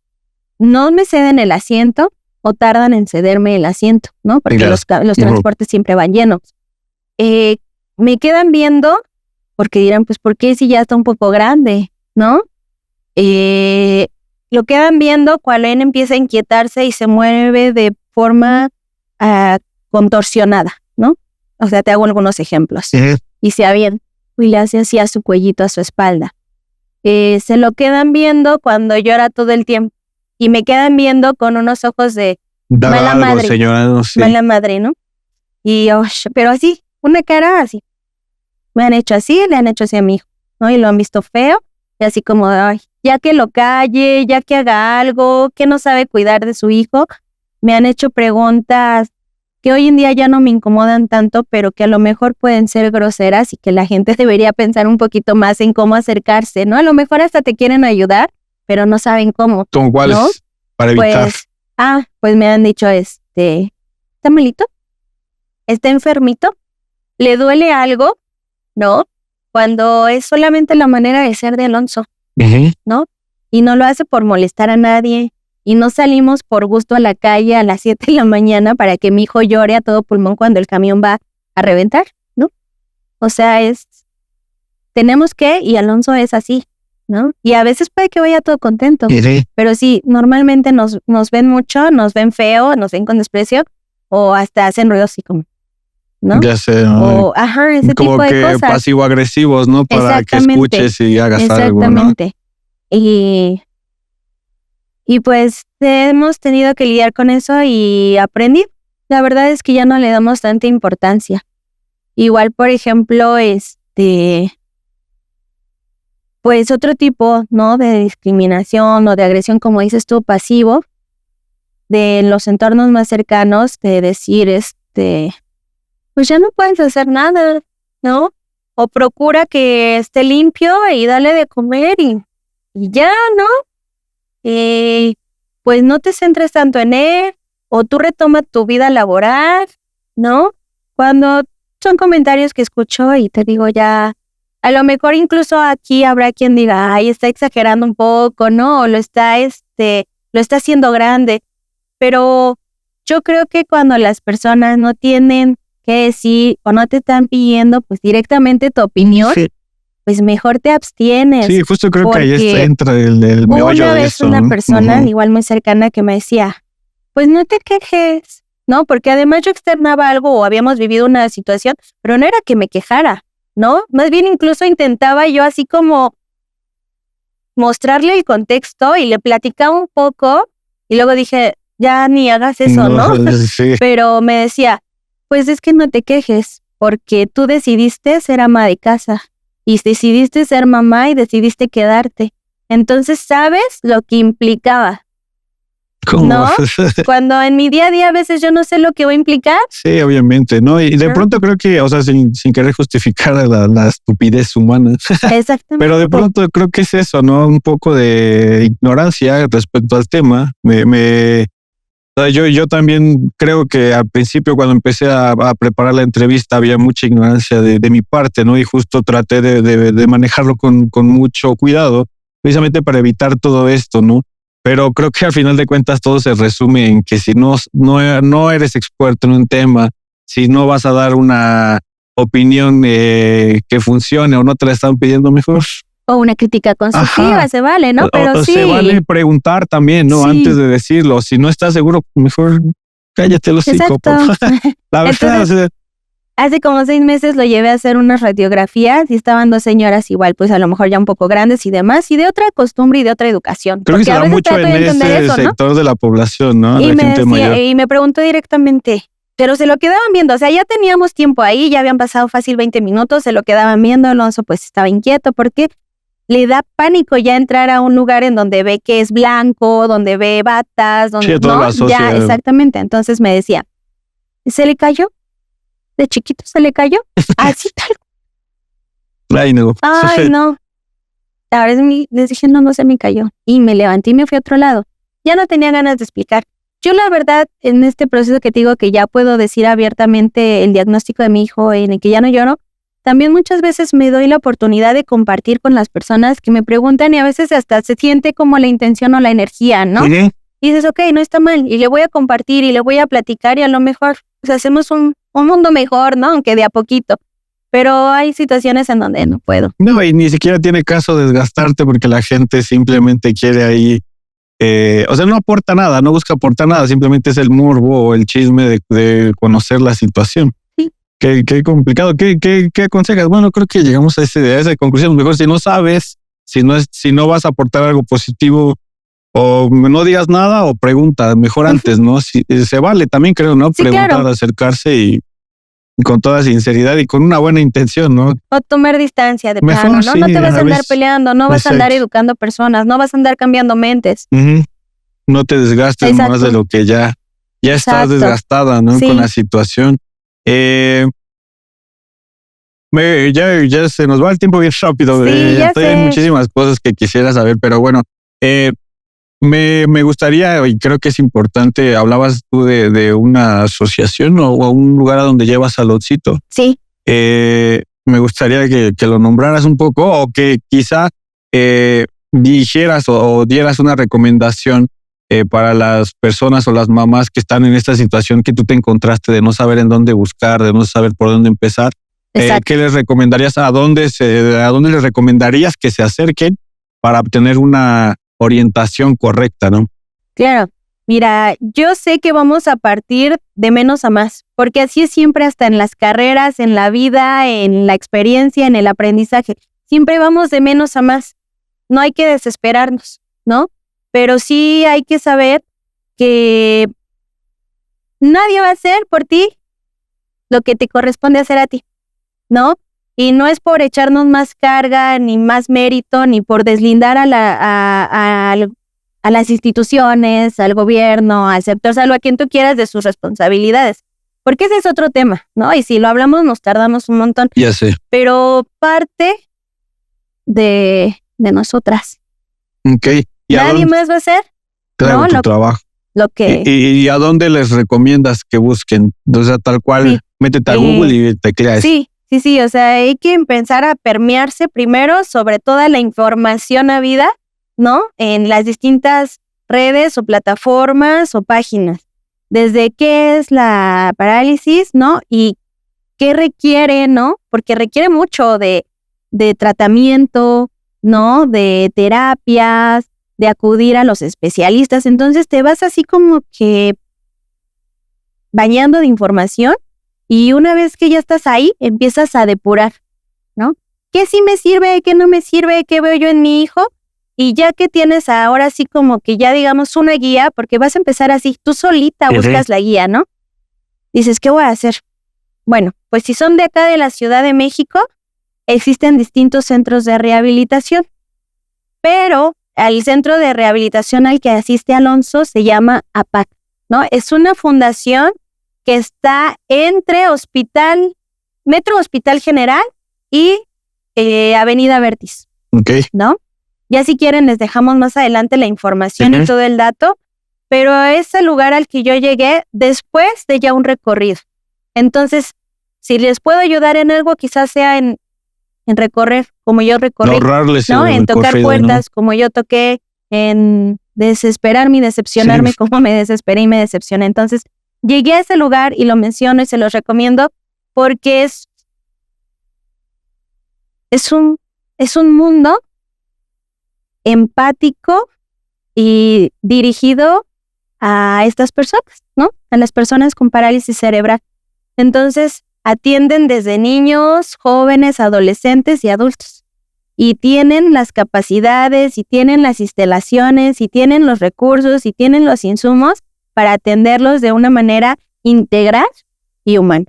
no me ceden el asiento o tardan en cederme el asiento, ¿no? Porque claro, los transportes siempre van llenos. Me quedan viendo porque dirán, pues, ¿por qué si ya está un poco grande, ¿no? Lo quedan viendo cuando él empieza a inquietarse y se mueve de forma contorsionada, ¿no? O sea, te hago algunos ejemplos. Y se avienta y le hace así a su cuellito, a su espalda. Se lo quedan viendo cuando llora todo el tiempo. Y me quedan viendo con unos ojos de mala madre. Señora, no sé. Mala madre, ¿no? Y pero así, una cara así. Me han hecho así, le han hecho así a mi hijo, ¿no? Y lo han visto feo. Y así como, ay, ya que lo calle, ya que haga algo, que no sabe cuidar de su hijo. Me han hecho preguntas que hoy en día ya no me incomodan tanto, pero que a lo mejor pueden ser groseras y que la gente debería pensar un poquito más en cómo acercarse, ¿no? A lo mejor hasta te quieren ayudar, pero no saben cómo. ¿Cómo cuáles? ¿No? Para evitar. Pues me han dicho, ¿está malito? ¿Está enfermito? ¿Le duele algo? ¿No? Cuando es solamente la manera de ser de Alonso, ¿no? Y no lo hace por molestar a nadie. Y no salimos por gusto a la calle a las 7 de la mañana para que mi hijo llore a todo pulmón cuando el camión va a reventar, ¿no? O sea, tenemos que, y Alonso es así, ¿no? Y a veces puede que vaya todo contento, pero sí, normalmente nos ven mucho, nos ven feo, nos ven con desprecio, o hasta hacen ruidos así como, ¿no? Ya sé, ¿no? O, ese como tipo de que cosas. Pasivo-agresivos, ¿no? Para que escuches y hagas algo, ¿no? Exactamente. Y pues hemos tenido que lidiar con eso y aprendí. La verdad es que ya no le damos tanta importancia. Igual, por ejemplo, pues otro tipo, ¿no? De discriminación o de agresión, como dices tú, pasivo, de los entornos más cercanos, de decir, pues ya no puedes hacer nada, ¿no? O procura que esté limpio y dale de comer y ya, ¿no? Pues no te centres tanto en él, o tú retoma tu vida laboral, ¿no? Cuando son comentarios que escucho y te digo ya, a lo mejor incluso aquí habrá quien diga, ay, está exagerando un poco, ¿no? O lo está haciendo grande, pero yo creo que cuando las personas no tienen que decir o no te están pidiendo pues directamente tu opinión, pues mejor te abstienes. Sí, justo creo que ahí entra el meollo una de vez eso, una ¿no? persona igual muy cercana que me decía, pues no te quejes, ¿no? Porque además yo externaba algo o habíamos vivido una situación, pero no era que me quejara, ¿no? Más bien incluso intentaba yo así como mostrarle el contexto y le platicaba un poco y luego dije, ya ni hagas eso, ¿no? Sí. Pero me decía, pues es que no te quejes porque tú decidiste ser ama de casa. Y decidiste ser mamá y decidiste quedarte. Entonces, ¿sabes lo que implicaba? ¿Cómo? ¿No? Cuando en mi día a día a veces yo no sé lo que va a implicar. Sí, obviamente, ¿no? Y de pronto creo que, o sea, sin querer justificar la estupidez humana. Exactamente. Pero de pronto creo que es eso, ¿no? Un poco de ignorancia respecto al tema. Yo también creo que al principio cuando empecé a preparar la entrevista había mucha ignorancia de mi parte, ¿no? Y justo traté de manejarlo con mucho cuidado, precisamente para evitar todo esto, ¿no? Pero creo que al final de cuentas todo se resume en que si no eres experto en un tema, si no vas a dar una opinión que funcione o no te la están pidiendo, mejor. O una crítica constructiva, se vale, ¿no? Pero sí. Se vale preguntar también, ¿no? Sí. Antes de decirlo. Si no estás seguro, mejor cállate los hocico. La verdad, entonces, hace como 6 meses lo llevé a hacer unas radiografías y estaban 2 señoras igual, pues a lo mejor ya un poco grandes y demás, y de otra costumbre y de otra educación. Creo que se da mucho en ese sector, ¿no? De la población, ¿no? Y la gente mayor. Y me preguntó directamente, pero se lo quedaban viendo, o sea, ya teníamos tiempo ahí, ya habían pasado fácil 20 minutos, se lo quedaban viendo, Alonso pues estaba inquieto porque le da pánico ya entrar a un lugar en donde ve que es blanco, donde ve batas, donde sí, ya exactamente. Entonces me decía, ¿se le cayó? ¿De chiquito se le cayó? Así tal. Ay, no. Ay, no. Ahora les dije, no se me cayó. Y me levanté y me fui a otro lado. Ya no tenía ganas de explicar. Yo la verdad, en este proceso que te digo que ya puedo decir abiertamente el diagnóstico de mi hijo en el que ya no lloro, también muchas veces me doy la oportunidad de compartir con las personas que me preguntan y a veces hasta se siente como la intención o la energía, ¿no? ¿Sí? Y dices, ok, no está mal, y le voy a compartir y le voy a platicar y a lo mejor pues, hacemos un mundo mejor, ¿no? Aunque de a poquito. Pero hay situaciones en donde no puedo. No, y ni siquiera tiene caso desgastarte porque la gente simplemente quiere ahí o sea, no aporta nada, no busca aportar nada, simplemente es el morbo o el chisme de conocer la situación. Sí. Qué complicado. ¿Qué aconsejas? Bueno, creo que llegamos a esa conclusión. Mejor si no sabes, si no vas a aportar algo positivo, o no digas nada o pregunta, mejor antes, ¿no? Si, se vale también, creo, ¿no? Sí, preguntar, claro. acercarse y con toda sinceridad y con una buena intención, ¿no? O tomar distancia de Mejor plano, ¿no? sí, No te vas a a andar veces. peleando, no vas a andar Exacto. educando personas, no vas a andar cambiando mentes. Ujú. No te desgastes más Exacto. de lo que ya estás Exacto. desgastada, ¿no? Sí. Con la situación. Ya se nos va el tiempo bien rápido. Sí, ya Hay sé. muchísimas cosas que quisiera saber, pero bueno, me gustaría, y creo que es importante, hablabas tú de una asociación o un lugar a donde llevas al Otsito. Sí. Me gustaría que lo nombraras un poco o que quizá dijeras o dieras una recomendación para las personas o las mamás que están en esta situación que tú te encontraste de no saber en dónde buscar, de no saber por dónde empezar. Exacto. ¿Qué les recomendarías? ¿A dónde les recomendarías que se acerquen para obtener una orientación correcta, no? Claro. Mira, yo sé que vamos a partir de menos a más, porque así es siempre hasta en las carreras, en la vida, en la experiencia, en el aprendizaje. Siempre vamos de menos a más. No hay que desesperarnos, ¿no? Pero sí hay que saber que nadie va a hacer por ti lo que te corresponde hacer a ti, ¿no? Y no es por echarnos más carga, ni más mérito, ni por deslindar a las instituciones, al gobierno, al sector salud, a quien tú quieras de sus responsabilidades. Porque ese es otro tema, ¿no? Y si lo hablamos nos tardamos un montón. Ya sé. Pero parte de nosotras. Ok. ¿Y Nadie más va a hacer, claro, ¿no? tu trabajo. Lo que... ¿Y a dónde les recomiendas que busquen? O sea, tal cual, Sí. métete a Google y teclea eso. Sí, o sea, hay que empezar a permearse primero sobre toda la información habida, ¿no? En las distintas redes o plataformas o páginas. Desde qué es la parálisis, ¿no? Y qué requiere, ¿no? Porque requiere mucho de tratamiento, ¿no? De terapias, de acudir a los especialistas. Entonces te vas así como que bañando de información y una vez que ya estás ahí, empiezas a depurar, ¿no? ¿Qué sí me sirve? ¿Qué no me sirve? ¿Qué veo yo en mi hijo? Y ya que tienes ahora sí como que ya digamos una guía, porque vas a empezar así, tú solita buscas la guía, ¿no? Dices, ¿qué voy a hacer? Bueno, pues si son de acá de la Ciudad de México, existen distintos centros de rehabilitación, pero el centro de rehabilitación al que asiste Alonso se llama APAC, ¿no? Es una fundación que está entre Metro Hospital General y Avenida Vertis, ¿no? Ya si quieren les dejamos más adelante la información y todo el dato, pero es el lugar al que yo llegué después de ya un recorrido. Entonces, si les puedo ayudar en algo, quizás sea en recorrer como yo recorrí, ahorrarles, ¿no? En tocar puertas, ¿no? Como yo toqué, en desesperarme y decepcionarme, como me desesperé y me decepcioné. Entonces, llegué a ese lugar y lo menciono y se los recomiendo porque es un mundo empático y dirigido a estas personas, ¿no? A las personas con parálisis cerebral. Entonces, atienden desde niños, jóvenes, adolescentes y adultos. Y tienen las capacidades, y tienen las instalaciones, y tienen los recursos, y tienen los insumos para atenderlos de una manera integral y humana,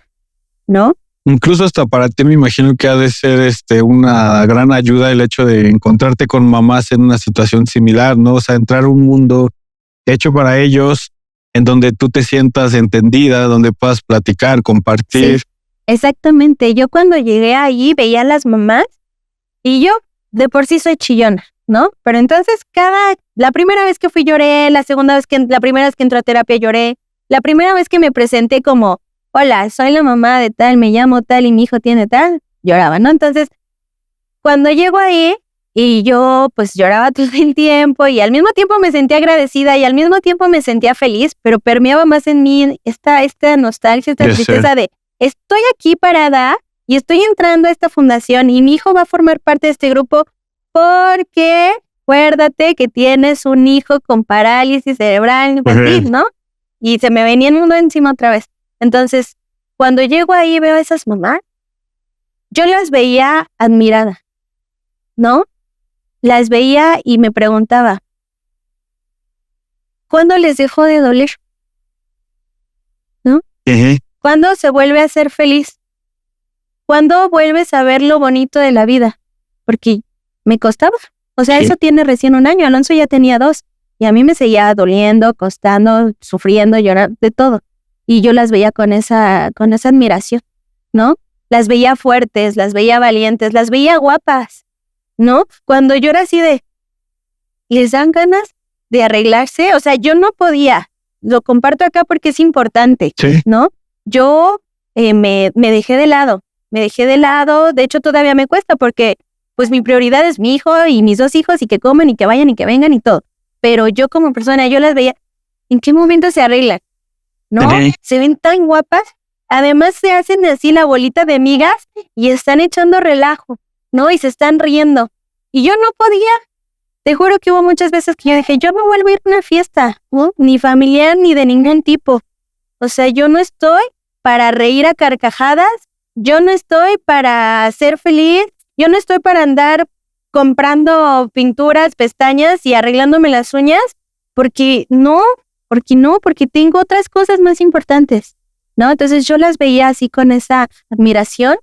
¿no? Incluso hasta para ti me imagino que ha de ser una gran ayuda el hecho de encontrarte con mamás en una situación similar, ¿no? O sea, entrar a un mundo hecho para ellos, en donde tú te sientas entendida, donde puedas platicar, compartir. Sí, exactamente. Yo cuando llegué allí veía a las mamás y yo de por sí soy chillona, ¿no? Pero entonces la primera vez que fui lloré, la primera vez que entré a terapia lloré, la primera vez que me presenté como, hola, soy la mamá de tal, me llamo tal y mi hijo tiene tal, lloraba, ¿no? Entonces, cuando llego ahí y yo pues lloraba todo el tiempo y al mismo tiempo me sentía agradecida y al mismo tiempo me sentía feliz, pero permeaba más en mí esta nostalgia, esta tristeza de estoy aquí parada y estoy entrando a esta fundación y mi hijo va a formar parte de este grupo porque acuérdate que tienes un hijo con parálisis cerebral infantil, ¿no? Y se me venía el mundo encima otra vez. Entonces, cuando llego ahí veo a esas mamás, yo las veía admirada, ¿no? Las veía y me preguntaba, ¿cuándo les dejó de doler? ¿No? ¿Cuándo se vuelve a ser feliz? ¿Cuándo vuelves a ver lo bonito de la vida? Porque me costaba. O sea, eso tiene recién 1 año. Alonso ya tenía 2. Y a mí me seguía doliendo, costando, sufriendo, llorando, de todo. Y yo las veía con esa admiración, ¿no? Las veía fuertes, las veía valientes, las veía guapas, ¿no? Cuando yo era así de, ¿les dan ganas de arreglarse? O sea, yo no podía. Lo comparto acá porque es importante, ¿no? Yo me dejé de lado. De hecho, todavía me cuesta porque pues mi prioridad es mi hijo y mis 2 hijos y que comen y que vayan y que vengan y todo. Pero yo como persona, yo las veía, ¿en qué momento se arreglan? ¿No? Se ven tan guapas. Además se hacen así la bolita de amigas y están echando relajo, ¿no? Y se están riendo. Y yo no podía. Te juro que hubo muchas veces que yo dije, yo no vuelvo a ir a una fiesta, ¿no? Ni familiar ni de ningún tipo. O sea, yo no estoy para reír a carcajadas, yo no estoy para ser feliz, yo no estoy para andar comprando pinturas, pestañas y arreglándome las uñas, porque tengo otras cosas más importantes, ¿no? Entonces yo las veía así con esa admiración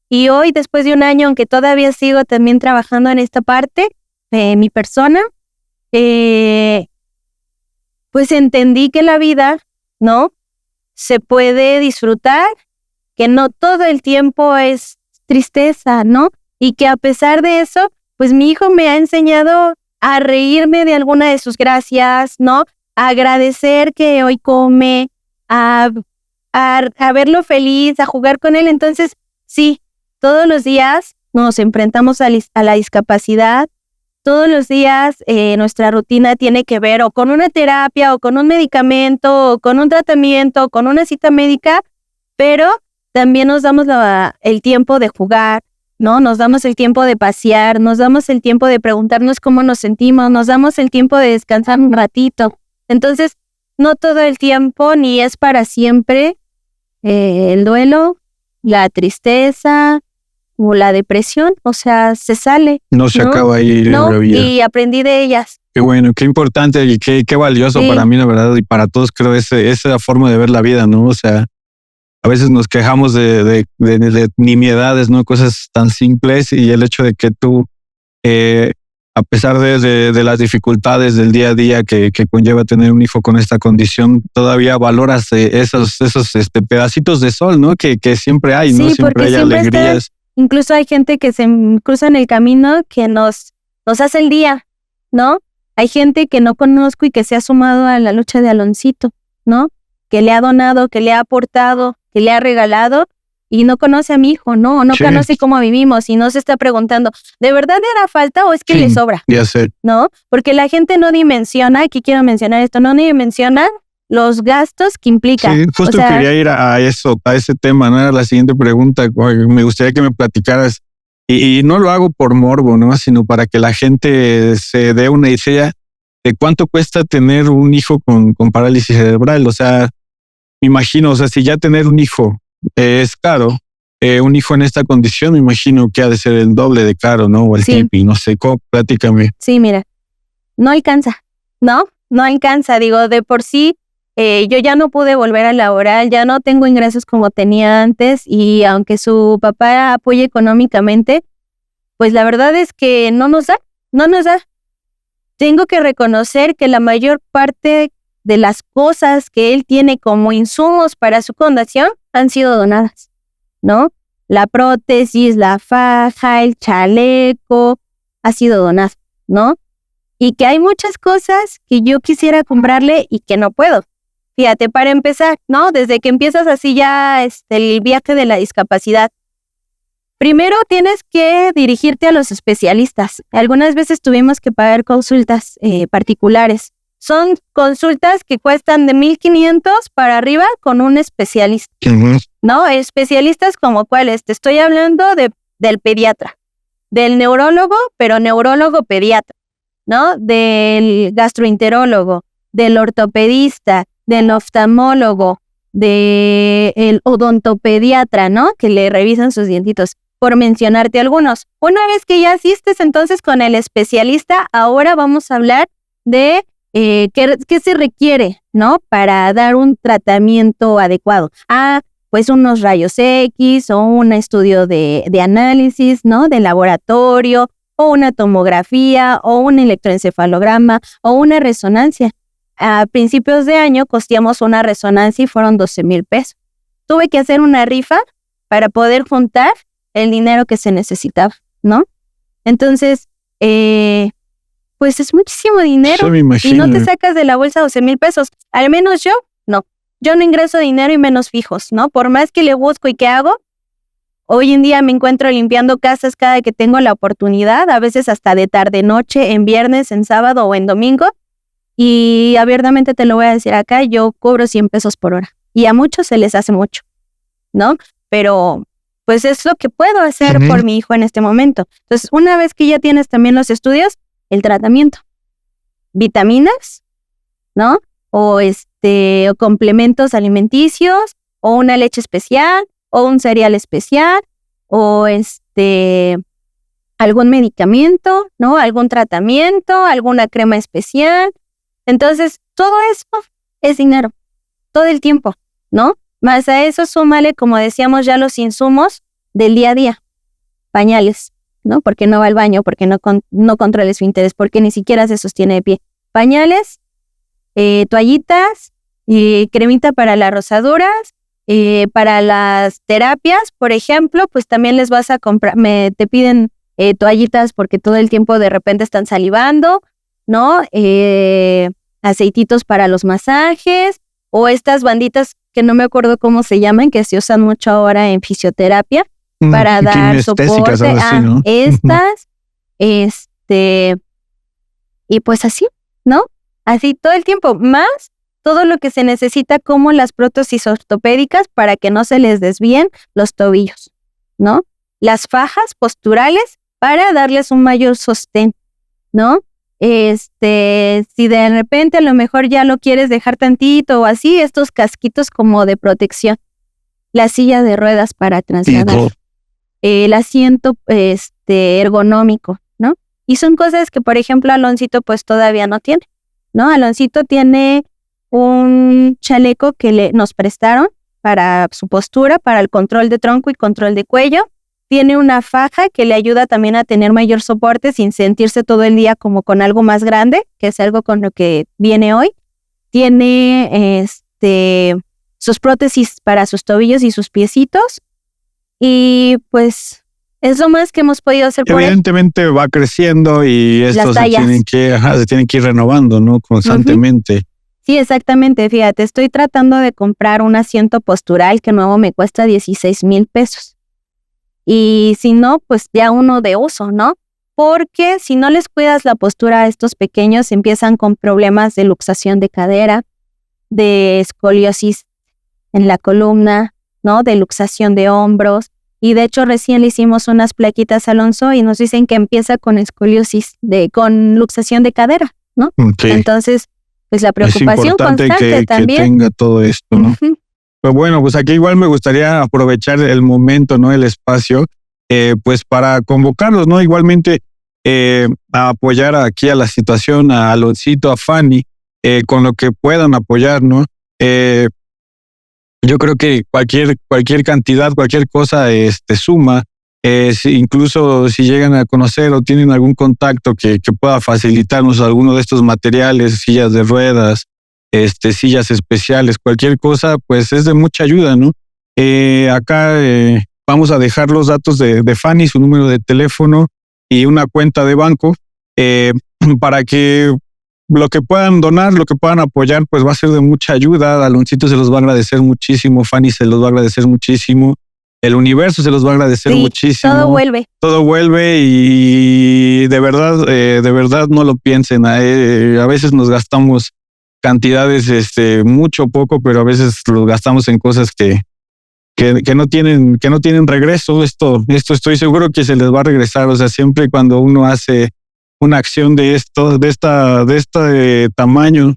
y hoy, después de 1 año, aunque todavía sigo también trabajando en esta parte, mi persona, pues entendí que la vida, ¿no? Se puede disfrutar, que no todo el tiempo es tristeza, ¿no? Y que a pesar de eso, pues mi hijo me ha enseñado a reírme de alguna de sus gracias, ¿no? A agradecer que hoy come, a verlo feliz, a jugar con él. Entonces, sí, todos los días nos enfrentamos a la discapacidad. Todos los días nuestra rutina tiene que ver o con una terapia, o con un medicamento, o con un tratamiento, o con una cita médica, pero también nos damos el tiempo de jugar, ¿no? Nos damos el tiempo de pasear, nos damos el tiempo de preguntarnos cómo nos sentimos, nos damos el tiempo de descansar un ratito. Entonces, no todo el tiempo ni es para siempre el duelo, la tristeza o la depresión, o sea, se sale. No se acaba ahí la vida. Y aprendí de ellas. Qué bueno, qué importante y qué valioso para mí, la verdad, y para todos creo esa forma de ver la vida, ¿no? O sea, a veces nos quejamos de nimiedades, ¿no? Cosas tan simples y el hecho de que tú, a pesar de las dificultades del día a día que conlleva tener un hijo con esta condición, todavía valoras esos pedacitos de sol, ¿no? Que siempre hay, ¿no? Siempre hay alegrías. Incluso hay gente que se cruza en el camino que nos hace el día, ¿no? Hay gente que no conozco y que se ha sumado a la lucha de Aloncito, ¿no? Que le ha donado, que le ha aportado, que le ha regalado y no conoce a mi hijo, no conoce cómo vivimos y no se está preguntando, ¿de verdad le hará falta o es que le sobra? Ya sé. ¿No? Porque la gente no dimensiona, aquí quiero mencionar esto, no dimensiona los gastos que implica. Sí, justo quería ir a ese tema, ¿no? Era la siguiente pregunta. Me gustaría que me platicaras, y no lo hago por morbo, ¿no? Sino para que la gente se dé una idea de cuánto cuesta tener un hijo con parálisis cerebral. O sea, me imagino, o sea, si ya tener un hijo es caro, un hijo en esta condición, me imagino que ha de ser el doble de caro, ¿no? O el triple, no sé, platícame. Sí, mira, no alcanza, ¿no? No alcanza, digo, de por sí, yo ya no pude volver a laborar, ya no tengo ingresos como tenía antes y aunque su papá apoye económicamente, pues la verdad es que no nos da. Tengo que reconocer que la mayor parte de las cosas que él tiene como insumos para su fundación han sido donadas, ¿no? La prótesis, la faja, el chaleco, ha sido donado, ¿no? Y que hay muchas cosas que yo quisiera comprarle y que no puedo. Fíjate, para empezar, ¿no? Desde que empiezas así ya el viaje de la discapacidad, primero tienes que dirigirte a los especialistas. Algunas veces tuvimos que pagar consultas particulares. Son consultas que cuestan de 1,500 para arriba con un especialista. ¿No? Especialistas como cuáles. Te estoy hablando del pediatra, del neurólogo, pero neurólogo pediatra, ¿no? Del gastroenterólogo, del ortopedista, del oftalmólogo, del odontopediatra, ¿no? Que le revisan sus dientitos, por mencionarte algunos. Una vez que ya asistes entonces con el especialista, ahora vamos a hablar de qué se requiere, ¿no? Para dar un tratamiento adecuado. Pues unos rayos X o un estudio de análisis, ¿no? De laboratorio, o una tomografía, o un electroencefalograma, o una resonancia. A principios de año costeamos una resonancia y fueron 12,000 pesos. Tuve que hacer una rifa para poder juntar el dinero que se necesitaba, ¿no? Entonces, pues es muchísimo dinero. Sí, me imagino. Y no te sacas de la bolsa 12,000 pesos. Al menos yo, no. Yo no ingreso dinero y menos fijos, ¿no? Por más que le busco y que hago, hoy en día me encuentro limpiando casas cada que tengo la oportunidad, a veces hasta de tarde, noche, en viernes, en sábado o en domingo. Y abiertamente te lo voy a decir acá, yo cobro 100 pesos por hora. Y a muchos se les hace mucho, ¿no? Pero pues es lo que puedo hacer por mi hijo en este momento. Entonces, una vez que ya tienes también los estudios, el tratamiento. Vitaminas, ¿no? O o complementos alimenticios, o una leche especial, o un cereal especial, o algún medicamento, ¿no? Algún tratamiento, alguna crema especial. Entonces, todo eso es dinero, todo el tiempo, ¿no? Más a eso súmale, como decíamos ya, los insumos del día a día. Pañales, ¿no? Porque no va al baño, porque no controla su interés, porque ni siquiera se sostiene de pie. Pañales, toallitas, cremita para las rosaduras, para las terapias, por ejemplo, pues también les vas a comprar, te piden toallitas porque todo el tiempo de repente están salivando, ¿no? Aceititos para los masajes, o estas banditas que no me acuerdo cómo se llaman, que se usan mucho ahora en fisioterapia, para dar soporte a ¿no? Estas, y pues así, ¿no? Así todo el tiempo, más todo lo que se necesita como las prótesis ortopédicas para que no se les desvíen los tobillos, ¿no? Las fajas posturales para darles un mayor sostén, ¿no? Si de repente a lo mejor ya lo quieres dejar tantito o así, estos casquitos como de protección, la silla de ruedas para trasladar, el asiento ergonómico, ¿no? Y son cosas que, por ejemplo, Aloncito pues todavía no tiene, ¿no? Aloncito tiene un chaleco que nos prestaron para su postura, para el control de tronco y control de cuello. Tiene una faja que le ayuda también a tener mayor soporte sin sentirse todo el día como con algo más grande, que es algo con lo que viene hoy. Tiene sus prótesis para sus tobillos y sus piecitos. Y pues es lo más que hemos podido hacer por él. Evidentemente va creciendo y estos se tienen que ir renovando, ¿no? Constantemente. Sí, exactamente. Fíjate, estoy tratando de comprar un asiento postural que nuevo me cuesta 16,000 pesos. Y si no, pues ya uno de uso, ¿no? Porque si no les cuidas la postura a estos pequeños, empiezan con problemas de luxación de cadera, de escoliosis en la columna, ¿no? De luxación de hombros. Y de hecho recién le hicimos unas plaquitas a Alonso y nos dicen que empieza con escoliosis, con luxación de cadera, ¿no? Okay. Entonces, pues la preocupación constante también. Que tenga todo esto, ¿no? Pero bueno, pues aquí igual me gustaría aprovechar el momento, ¿no? El espacio, pues para convocarlos, ¿no? Igualmente a apoyar aquí a la situación, a Aloncito, a Fanny, con lo que puedan apoyar, ¿no? Yo creo que cualquier cantidad, cualquier cosa suma. Incluso si llegan a conocer o tienen algún contacto que pueda facilitarnos alguno de estos materiales, sillas de ruedas, sillas especiales, cualquier cosa, pues es de mucha ayuda, ¿no? Acá vamos a dejar los datos de Fanny, su número de teléfono y una cuenta de banco para que lo que puedan donar, lo que puedan apoyar, pues va a ser de mucha ayuda. Aloncito se los va a agedecer muchísimo, Fanny se los va a agradecer muchísimo, el universo se los va a agradecer muchísimo. Todo vuelve y de verdad no lo piensen. A veces nos gastamos cantidades mucho poco, pero a veces los gastamos en cosas que no tienen regreso. Esto estoy seguro que se les va a regresar. O sea, siempre cuando uno hace una acción de este tamaño,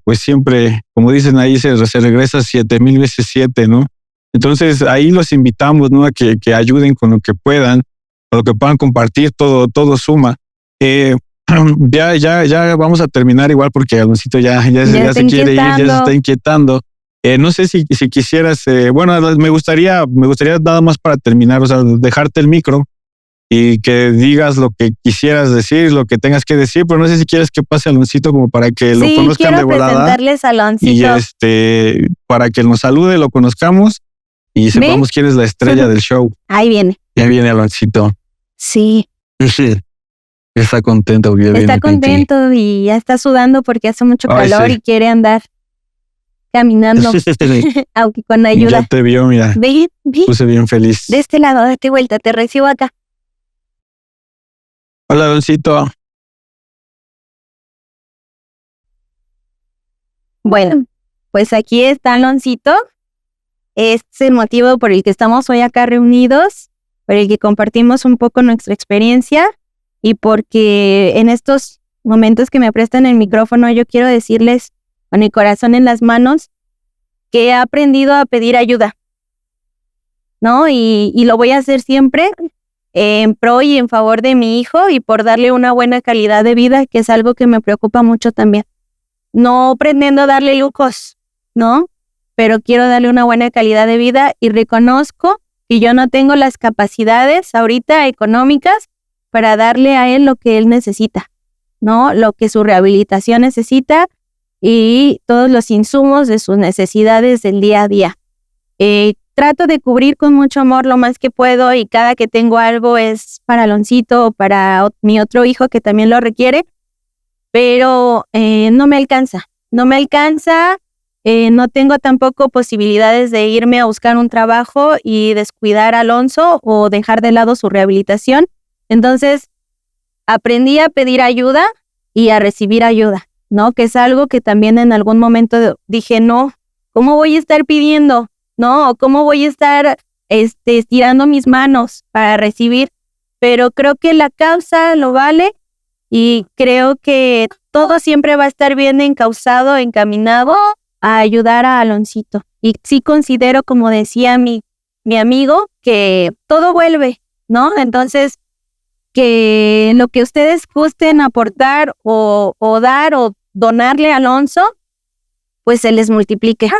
pues siempre, como dicen ahí, se regresa 7,000 veces 7, ¿no? Entonces ahí los invitamos, ¿no? A que ayuden con lo que puedan, con lo que puedan compartir, todo suma. Ya vamos a terminar igual porque Aloncito ya se quiere ir, ya se está inquietando. No sé si quisieras, bueno, me gustaría nada más para terminar, o sea, dejarte el micro y que digas lo que quisieras decir, lo que tengas que decir, pero no sé si quieres que pase Aloncito como para que lo conozcan de volada. Sí, quiero presentarles a Aloncito. Y para que nos salude, lo conozcamos y sepamos quién es la estrella del show. Ahí viene. Ya viene Aloncito. Sí. Está contento. Está contento y ya está sudando porque hace mucho calor y quiere andar caminando, aunque con ayuda. Ya te vio, mira. Ve. Puse bien feliz. De este lado, date vuelta, te recibo acá. Hola, Aloncito. Bueno, pues aquí está Aloncito. Este es el motivo por el que estamos hoy acá reunidos, por el que compartimos un poco nuestra experiencia y porque en estos momentos que me prestan el micrófono yo quiero decirles con mi corazón en las manos que he aprendido a pedir ayuda, ¿no? Y lo voy a hacer siempre en pro y en favor de mi hijo y por darle una buena calidad de vida, que es algo que me preocupa mucho también. No pretendo darle lujos, ¿no? Pero quiero darle una buena calidad de vida y reconozco que yo no tengo las capacidades ahorita económicas para darle a él lo que él necesita, ¿no? Lo que su rehabilitación necesita y todos los insumos de sus necesidades del día a día. Trato de cubrir con mucho amor lo más que puedo y cada que tengo algo es para Aloncito o para mi otro hijo que también lo requiere, pero no me alcanza. No tengo tampoco posibilidades de irme a buscar un trabajo y descuidar a Alonso o dejar de lado su rehabilitación. Entonces, aprendí a pedir ayuda y a recibir ayuda, ¿no? Que es algo que también en algún momento dije, no, ¿cómo voy a estar pidiendo? ¿No? ¿Cómo voy a estar estirando mis manos para recibir? Pero creo que la causa lo vale y creo que todo siempre va a estar bien encauzado, encaminado a ayudar a Aloncito. Y sí considero, como decía mi amigo, que todo vuelve, ¿no? Entonces, que lo que ustedes gusten aportar o dar o donarle a Alonso, pues se les multiplique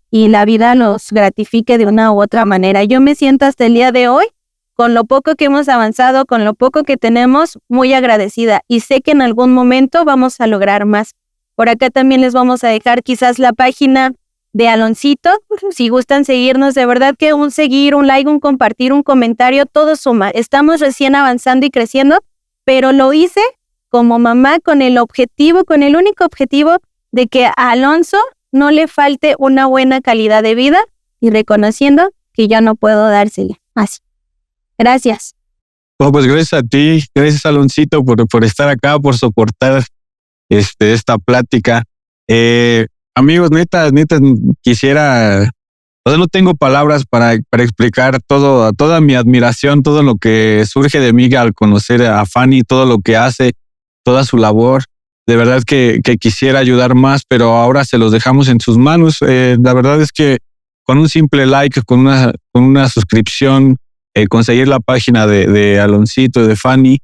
y la vida los gratifique de una u otra manera. Yo me siento hasta el día de hoy, con lo poco que hemos avanzado, con lo poco que tenemos, muy agradecida y sé que en algún momento vamos a lograr más. Por acá también les vamos a dejar quizás la página de Aloncito, si gustan seguirnos, de verdad que un seguir, un like, un compartir, un comentario, todo suma. Estamos recién avanzando y creciendo, pero lo hice como mamá con el único objetivo de que a Alonso no le falte una buena calidad de vida y reconociendo que yo no puedo dársela. Así. Gracias. Bueno, pues gracias a ti, gracias Aloncito por estar acá, por soportar esta plática. Amigos, neta, quisiera, o sea, no tengo palabras para explicar toda mi admiración, todo lo que surge de mí al conocer a Fanny, todo lo que hace, toda su labor. De verdad que quisiera ayudar más, pero ahora se los dejamos en sus manos. La verdad es que con un simple like, con una suscripción, conseguir la página de Aloncito, de Fanny,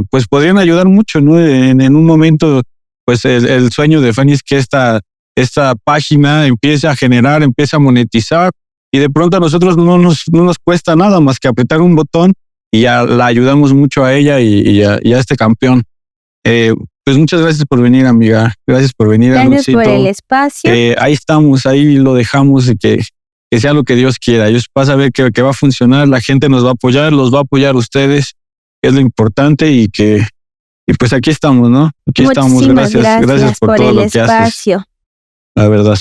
pues podrían ayudar mucho, ¿no? En un momento, pues el sueño de Fanny es que esta página empiece a generar, empiece a monetizar y de pronto a nosotros no nos cuesta nada más que apretar un botón y ya la ayudamos mucho a ella y a este campeón. Pues muchas gracias por venir, amiga. Gracias por venir. Gracias Aloncito. por el espacio. Ahí estamos, ahí lo dejamos y que sea lo que Dios quiera. Dios vas a ver que va a funcionar, la gente nos va a apoyar, los va a apoyar ustedes, que es lo importante y pues aquí estamos, ¿no? Aquí estamos. Gracias por todo lo que haces. La verdad.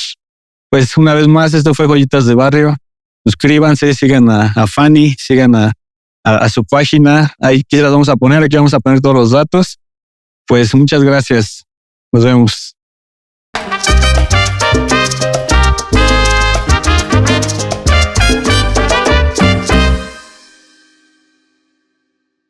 Pues una vez más, esto fue Joyitas de Barrio. Suscríbanse, sigan a Fanny, sigan a su página. Aquí las vamos a poner, aquí vamos a poner todos los datos. Pues muchas gracias. Nos vemos.